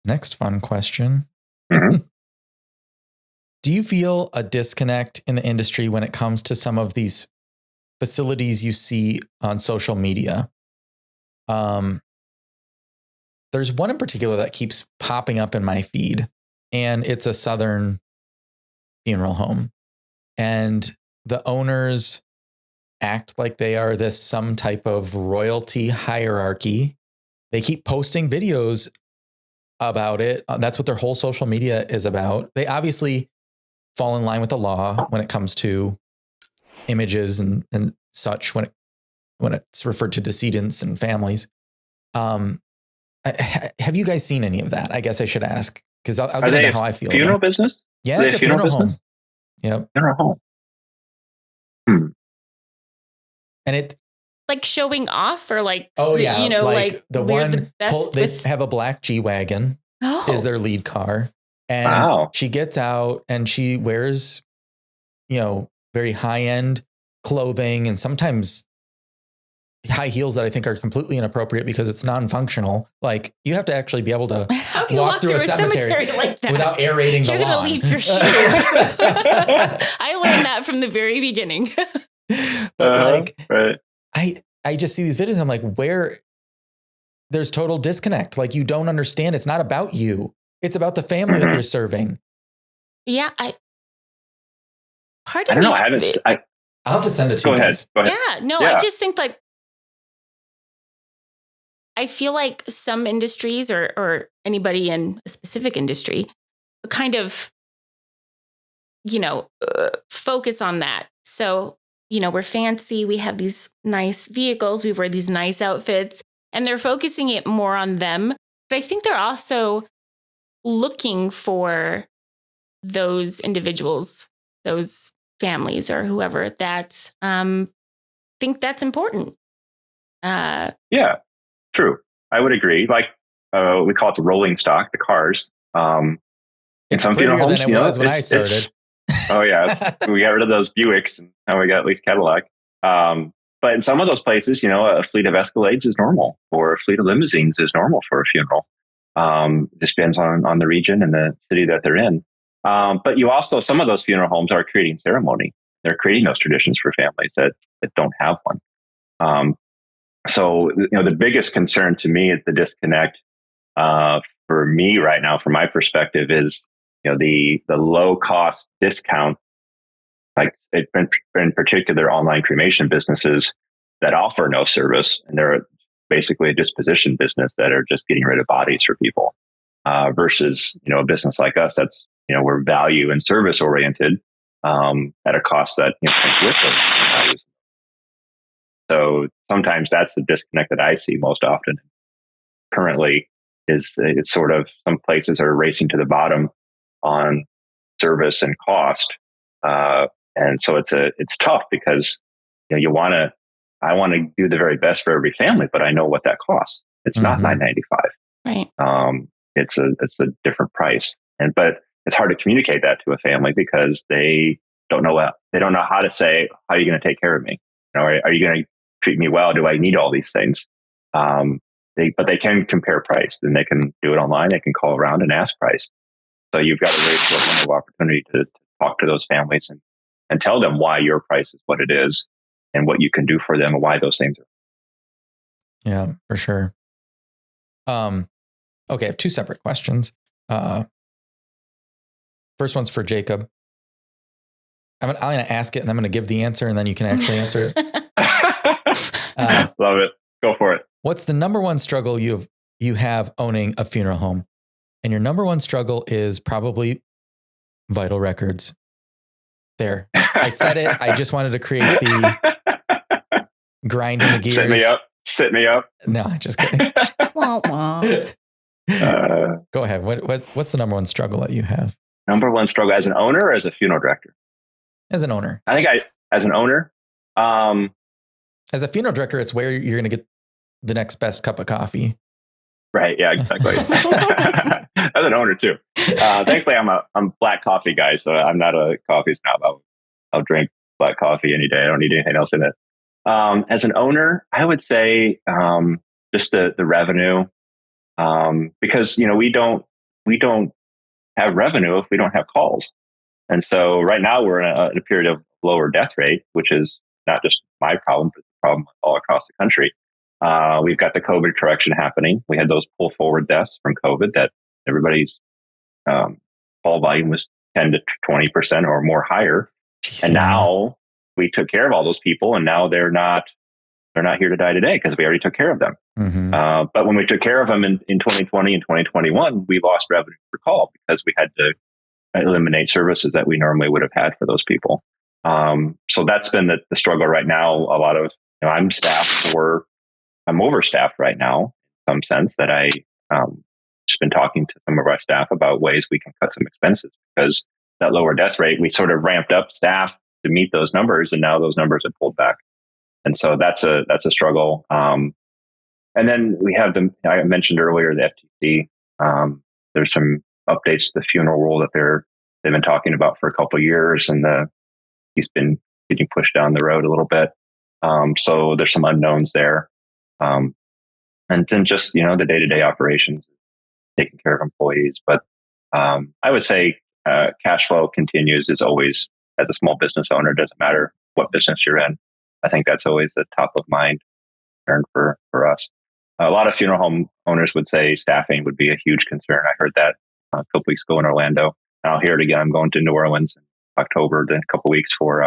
Speaker 1: Next fun question.
Speaker 2: Mm-hmm.
Speaker 1: Do you feel a disconnect in the industry when it comes to some of these facilities you see on social media? There's one in particular that keeps popping up in my feed, and it's a Southern funeral home. And the owners act like they are some type of royalty hierarchy. They keep posting videos about it. That's what their whole social media is about. They obviously fall in line with the law when it comes to images and such when it's referred to decedents and families. Have you guys seen any of that? I guess I should ask, because I'll get into how I feel.
Speaker 2: Funeral business?
Speaker 1: Yeah, it's a funeral home. Yep.
Speaker 2: Funeral home.
Speaker 1: And it
Speaker 3: like showing off, or like,
Speaker 1: like the one they
Speaker 3: with...
Speaker 1: have a black G-Wagon is their lead car. And she gets out and she wears, very high-end clothing, and sometimes high heels that I think are completely inappropriate because it's non-functional. Like, you have to actually be able to walk through a cemetery like that without aerating the lawn. You're going to leave your shoe.
Speaker 3: I learned that from the very beginning.
Speaker 1: But
Speaker 2: right.
Speaker 1: I just see these videos and I'm like, where there's total disconnect. Like, you don't understand. It's not about you. It's about the family that you're serving.
Speaker 3: Yeah.
Speaker 2: I don't know.
Speaker 1: I'll have to send it to you guys.
Speaker 2: Go ahead.
Speaker 3: Yeah. No, I just think like, I feel like some industries or anybody in a specific industry kind of, focus on that. So, we're fancy. We have these nice vehicles. We wear these nice outfits, and they're focusing it more on them. But I think they're also looking for those individuals, those families or whoever that think that's important.
Speaker 2: Yeah, true. I would agree. Like, we call it the rolling stock, the cars.
Speaker 1: It's prettier than it was when I started.
Speaker 2: Oh yeah, we got rid of those Buicks, and now we got at least Cadillac. But in some of those places, a fleet of Escalades is normal, or a fleet of limousines is normal for a funeral. Just depends on the region and the city that they're in. But you also, some of those funeral homes are creating ceremony. They're creating those traditions for families that don't have one. So, the biggest concern to me is the disconnect for me right now, from my perspective, is the low cost discount, like in particular online cremation businesses that offer no service, and they're basically a disposition business that are just getting rid of bodies for people, versus, a business like us that's, we're value and service oriented, at a cost that, comes with those values. So sometimes that's the disconnect that I see most often currently is it's sort of some places are racing to the bottom on service and cost. And so it's tough because, I want to do the very best for every family, but I know what that costs. It's not $9.95.
Speaker 3: Right.
Speaker 2: It's a different price. But it's hard to communicate that to a family because they don't know how to say, how are you going to take care of me? Are you going to treat me well? Do I need all these things? But they can compare price, and they can do it online. They can call around and ask price. So you've got a very short window of opportunity to talk to those families and tell them why your price is what it is and what you can do for them and why those things are.
Speaker 1: Yeah, for sure. Okay, I have two separate questions. First one's for Jacob. I'm going to ask it and I'm going to give the answer and then you can actually answer it.
Speaker 2: Love it. Go for it.
Speaker 1: What's the number one struggle you have owning a funeral home? And your number one struggle is probably vital records. There. I said it. I just wanted to create the grinding the gears.
Speaker 2: Sit me up.
Speaker 1: No, just kidding.
Speaker 3: Wah, wah.
Speaker 1: Go ahead. What's the number one struggle that you have?
Speaker 2: Number one struggle as an owner or as a funeral director?
Speaker 1: As an owner.
Speaker 2: I think as an owner.
Speaker 1: As a funeral director, it's where you're going to get the next best cup of coffee.
Speaker 2: Right. Yeah, exactly. As an owner too. Thankfully, I'm a black coffee guy, so I'm not a coffee snob. I'll drink black coffee any day. I don't need anything else in it. As an owner, I would say just the revenue, because we don't have revenue if we don't have calls, and so right now we're in a period of lower death rate, which is not just my problem, but the problem all across the country. We've got the COVID correction happening. We had those pull forward deaths from COVID that everybody's call volume was 10 to 20% or more higher. Jeez, and now we took care of all those people, and now they're not here to die today because we already took care of them. Mm-hmm. But when we took care of them in 2020 and 2021, we lost revenue per call because we had to eliminate services that we normally would have had for those people. So that's been the struggle right now. A lot of, I'm overstaffed right now in some sense that I just been talking to some of our staff about ways we can cut some expenses because that lower death rate, we sort of ramped up staff to meet those numbers, and now those numbers have pulled back. And so that's a struggle. And then we have I mentioned earlier, the FTC. There's some updates to the funeral rule that they've been talking about for a couple of years, and he's been getting pushed down the road a little bit. So there's some unknowns there. And then just, the day-to-day operations, taking care of employees. But I would say cash flow continues as always. As a small business owner, doesn't matter what business you're in. I think that's always the top of mind concern for us. A lot of funeral home owners would say staffing would be a huge concern. I heard that a couple weeks ago in Orlando. And I'll hear it again. I'm going to New Orleans in October, in a couple weeks for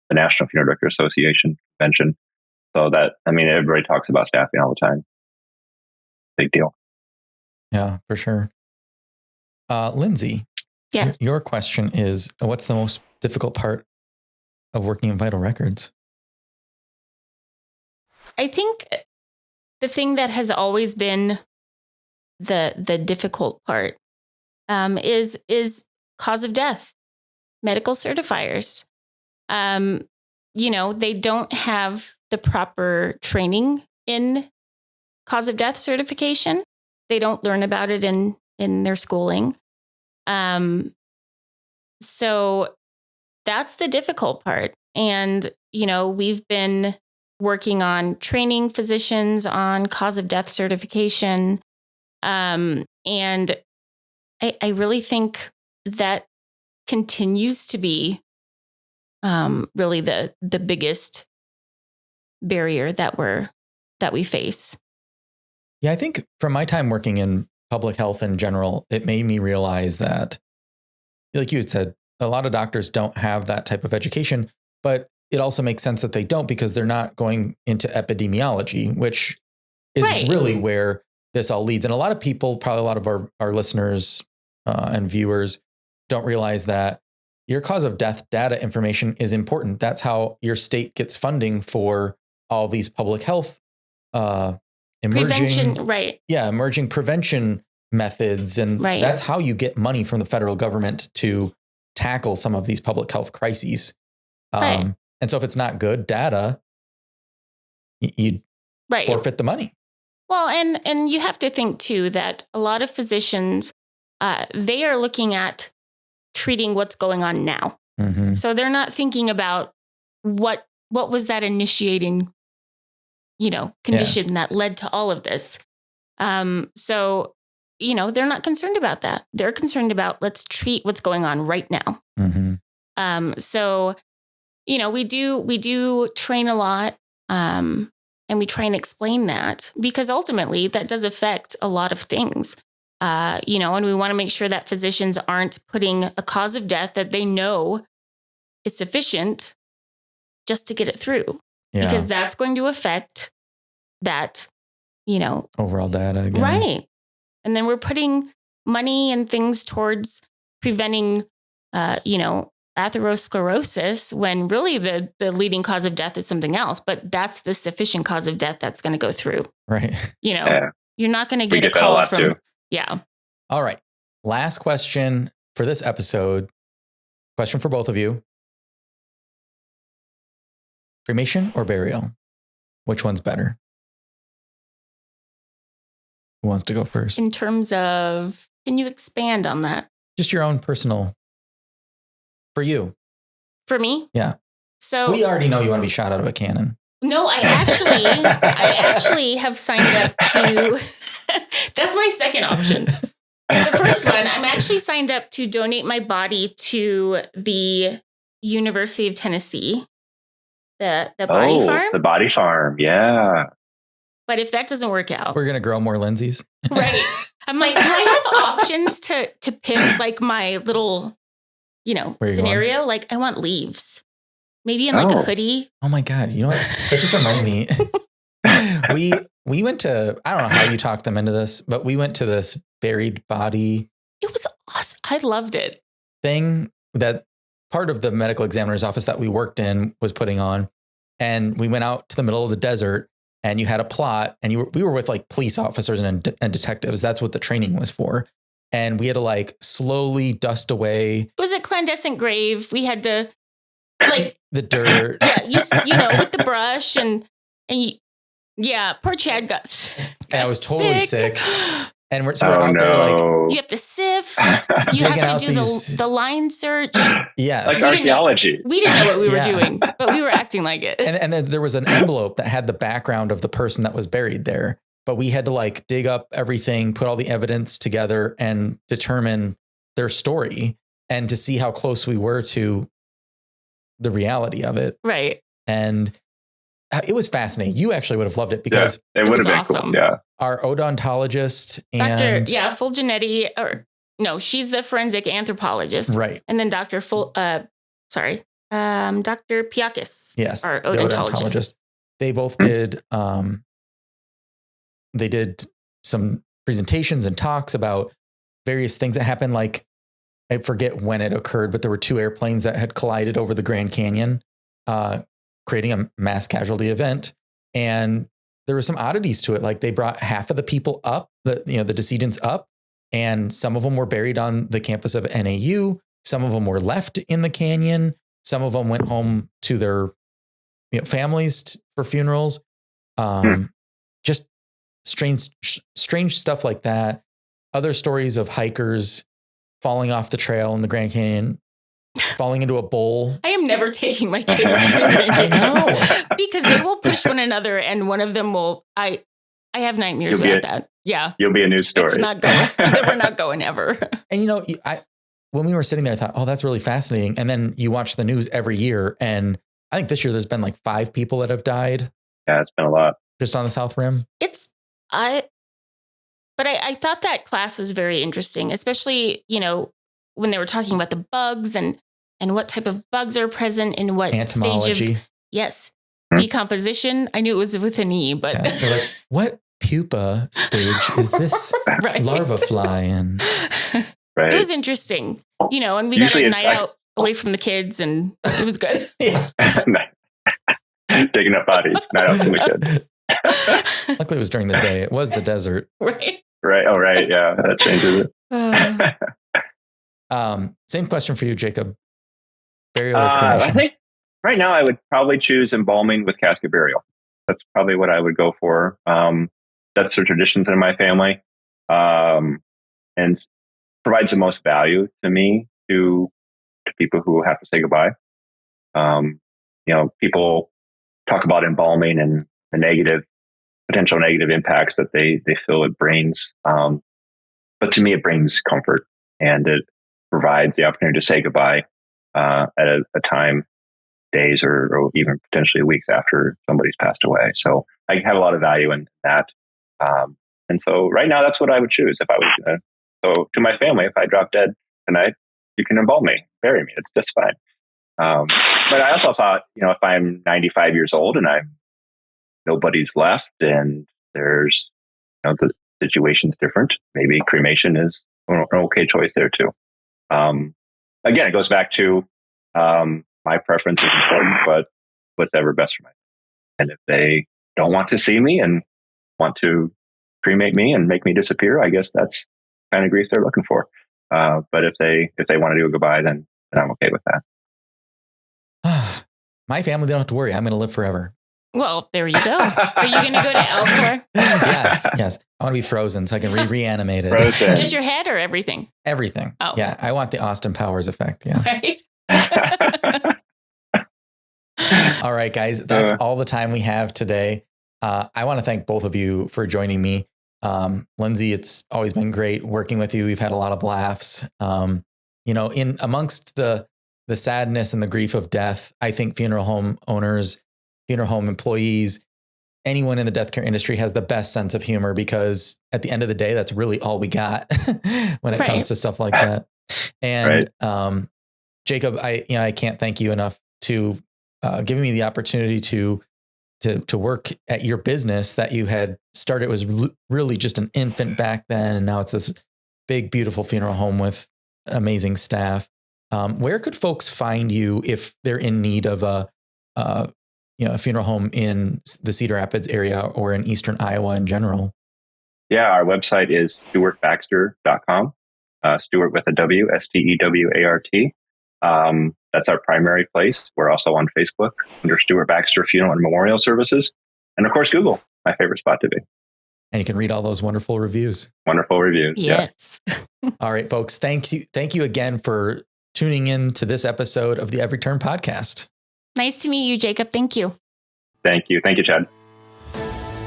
Speaker 2: the National Funeral Director Association convention. So everybody talks about staffing all the time. Big deal.
Speaker 1: Yeah, for sure. Lindsey,
Speaker 3: yeah.
Speaker 1: Your question is, what's the most difficult part of working in vital records?
Speaker 3: I think the thing that has always been the difficult part is cause of death, medical certifiers. They don't have the proper training in cause of death certification. They don't learn about it in their schooling. So that's the difficult part. And, we've been working on training physicians on cause of death certification. And I really think that continues to be really the biggest barrier that we face.
Speaker 1: Yeah, I think from my time working in public health in general, it made me realize that, like you had said, a lot of doctors don't have that type of education, but it also makes sense that they don't because they're not going into epidemiology, which is really where this all leads. And a lot of people, probably a lot of our listeners and viewers don't realize that your cause of death data information is important. That's how your state gets funding for all these public health emerging prevention methods. And that's how you get money from the federal government to tackle some of these public health crises. And so if it's not good data, you forfeit the money.
Speaker 3: Well, and you have to think too that a lot of physicians, they are looking at treating what's going on now.
Speaker 1: Mm-hmm.
Speaker 3: So they're not thinking about what was that initiating, condition that led to all of this. So, they're not concerned about that. They're concerned about let's treat what's going on right now.
Speaker 1: Mm-hmm.
Speaker 3: So, we do train a lot, and we try and explain that because ultimately that does affect a lot of things. And we want to make sure that physicians aren't putting a cause of death that they know is sufficient just to get it through, because that's going to affect that,
Speaker 1: overall data again.
Speaker 3: Right. And then we're putting money and things towards preventing, atherosclerosis when really the leading cause of death is something else, but that's the sufficient cause of death that's going to go through.
Speaker 1: Right.
Speaker 3: You're not going to get a call from...
Speaker 2: Too.
Speaker 3: Yeah.
Speaker 1: All right. Last question for this episode. Question for both of you. Cremation or burial? Which one's better? Who wants to go first?
Speaker 3: In terms of, can you expand on that?
Speaker 1: Just your own personal, for you.
Speaker 3: For me?
Speaker 1: Yeah.
Speaker 3: So
Speaker 1: we already know you want to be shot out of a cannon.
Speaker 3: No, I actually have signed up to, that's my second option. The first one, I'm actually signed up to donate my body to the University of Tennessee, the body farm.
Speaker 2: The body farm, yeah.
Speaker 3: But if that doesn't work out,
Speaker 1: we're gonna grow more Lindseys.
Speaker 3: Right. I'm like, do I have options to pick like my little, scenario? Like I want leaves, maybe in like a hoodie.
Speaker 1: Oh my God! You know what? That just reminded me. we went to, I don't know how you talked them into this, but we went to this buried body.
Speaker 3: It was awesome. I loved it.
Speaker 1: Thing that part of the medical examiner's office that we worked in was putting on. And we went out to the middle of the desert and you had a plot and we were with like police officers and detectives. That's what the training was for. And we had to like slowly dust away. It
Speaker 3: was a clandestine grave. We had to like
Speaker 1: the dirt.
Speaker 3: Yeah. With the brush and poor Chad got
Speaker 1: and I was totally sick. And we're out there like,
Speaker 3: you have to sift, you have to do the line search.
Speaker 1: Yes.
Speaker 2: Like archaeology.
Speaker 3: We didn't know what we were doing, but we were acting like it.
Speaker 1: And then there was an envelope that had the background of the person that was buried there. But we had to like dig up everything, put all the evidence together and determine their story and to see how close we were to the reality of it.
Speaker 3: Right.
Speaker 1: And it was fascinating. You actually would have loved it because
Speaker 2: it would have been
Speaker 3: awesome.
Speaker 2: Cool. Yeah.
Speaker 1: Our odontologist
Speaker 3: and Dr. Fulgenetti, or no, she's the forensic anthropologist.
Speaker 1: Right.
Speaker 3: And then Dr. Dr. Piakis.
Speaker 1: Yes.
Speaker 3: Our
Speaker 1: odontologist. They both did, they did some presentations and talks about various things that happened. Like, I forget when it occurred, but there were 2 airplanes that had collided over the Grand Canyon, creating a mass casualty event. And there were some oddities to it. Like they brought half of the people up, the decedents up, and some of them were buried on the campus of NAU. Some of them were left in the canyon. Some of them went home to their families for funerals. Just strange stuff like that. Other stories of hikers falling off the trail in the Grand Canyon, falling into a bowl.
Speaker 3: I am never taking my kids to the Grand Canyon because they will push one another and one of them will, I have nightmares about that. Yeah.
Speaker 2: You'll be a news story.
Speaker 3: It's not going, we're not going ever.
Speaker 1: And when we were sitting there, I thought, oh, that's really fascinating. And then you watch the news every year. And I think this year there's been like 5 people that have died.
Speaker 2: Yeah, it's been a lot.
Speaker 1: Just on the South Rim.
Speaker 3: But I thought that class was very interesting, especially, when they were talking about the bugs and what type of bugs are present in what
Speaker 1: entomology.
Speaker 3: Stage of, yes, decomposition. I knew it was with an E, but
Speaker 1: they're like, what pupa stage is this
Speaker 3: Right.
Speaker 1: larva fly in?
Speaker 2: Right.
Speaker 3: It was interesting, and we
Speaker 2: Usually
Speaker 3: got a
Speaker 2: it's
Speaker 3: night
Speaker 2: like-
Speaker 3: out away from the kids, and it was good.
Speaker 1: Yeah.
Speaker 2: Digging up bodies, not out from the kids.
Speaker 1: Luckily, it was during the day. It was the desert.
Speaker 3: Right.
Speaker 2: Right. Oh, right. Yeah, that changes it.
Speaker 1: Same question for you, Jacob. Burial or
Speaker 2: I
Speaker 1: cremation?
Speaker 2: think right now I would probably choose embalming with casket burial. That's probably what I would go for. That's the traditions in my family, and provides the most value to me to people who have to say goodbye. People talk about embalming and the potential negative impacts that they feel it brings. But to me, it brings comfort, and it provides the opportunity to say goodbye at a time, days, or even potentially weeks after somebody's passed away. So I have a lot of value in that. And so right now, that's what I would choose if I was going to. So to my family, if I drop dead tonight, you can embalm me, bury me. It's just fine. But I also thought, if I'm 95 years old and nobody's left and there's, the situation's different, maybe cremation is an okay choice there too. Again, it goes back to my preference is important, but whatever best for me. And if they don't want to see me and want to cremate me and make me disappear, I guess that's the kind of grief they're looking for. But if they want to do a goodbye, then I'm okay with that.
Speaker 1: My family, they don't have to worry. I'm going to live forever.
Speaker 3: Well, there you go. Are you going to go to Alcor?
Speaker 1: Yes. I want to be frozen so I can reanimate it.
Speaker 2: Frozen.
Speaker 3: Just your head or everything?
Speaker 1: Everything.
Speaker 3: Oh.
Speaker 1: Yeah. I want the Austin Powers effect. Yeah.
Speaker 3: Right.
Speaker 1: All right, guys. That's all the time we have today. I want to thank both of you for joining me. Lindsey, it's always been great working with you. We've had a lot of laughs. In amongst the sadness and the grief of death, I think funeral home owners, funeral home employees, anyone in the death care industry has the best sense of humor, because at the end of the day, that's really all we got when it comes to stuff like that. And Jacob, I can't thank you enough to giving me the opportunity to work at your business that you had started. It was really just an infant back then, and now it's this big, beautiful funeral home with amazing staff. Where could folks find you if they're in need of a funeral home in the Cedar Rapids area or in Eastern Iowa in general?
Speaker 2: Yeah, our website is stewartbaxter.com. Stewart with a W, STEWART. That's our primary place. We're also on Facebook under Stewart Baxter Funeral and Memorial Services. And of course, Google, my favorite spot to be.
Speaker 1: And you can read all those wonderful reviews.
Speaker 2: Wonderful reviews.
Speaker 3: Yes.
Speaker 1: All right, folks. Thank you again for tuning in to this episode of the Every Turn podcast.
Speaker 3: Nice to meet you, Jacob. Thank you.
Speaker 2: Thank you. Thank you, Chad.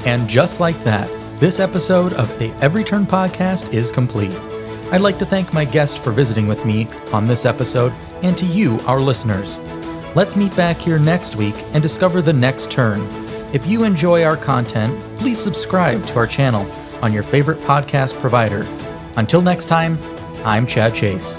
Speaker 1: And just like that, this episode of the Every Turn podcast is complete. I'd like to thank my guest for visiting with me on this episode, and to you, our listeners. Let's meet back here next week and discover the next turn. If you enjoy our content, please subscribe to our channel on your favorite podcast provider. Until next time, I'm Chad Chase.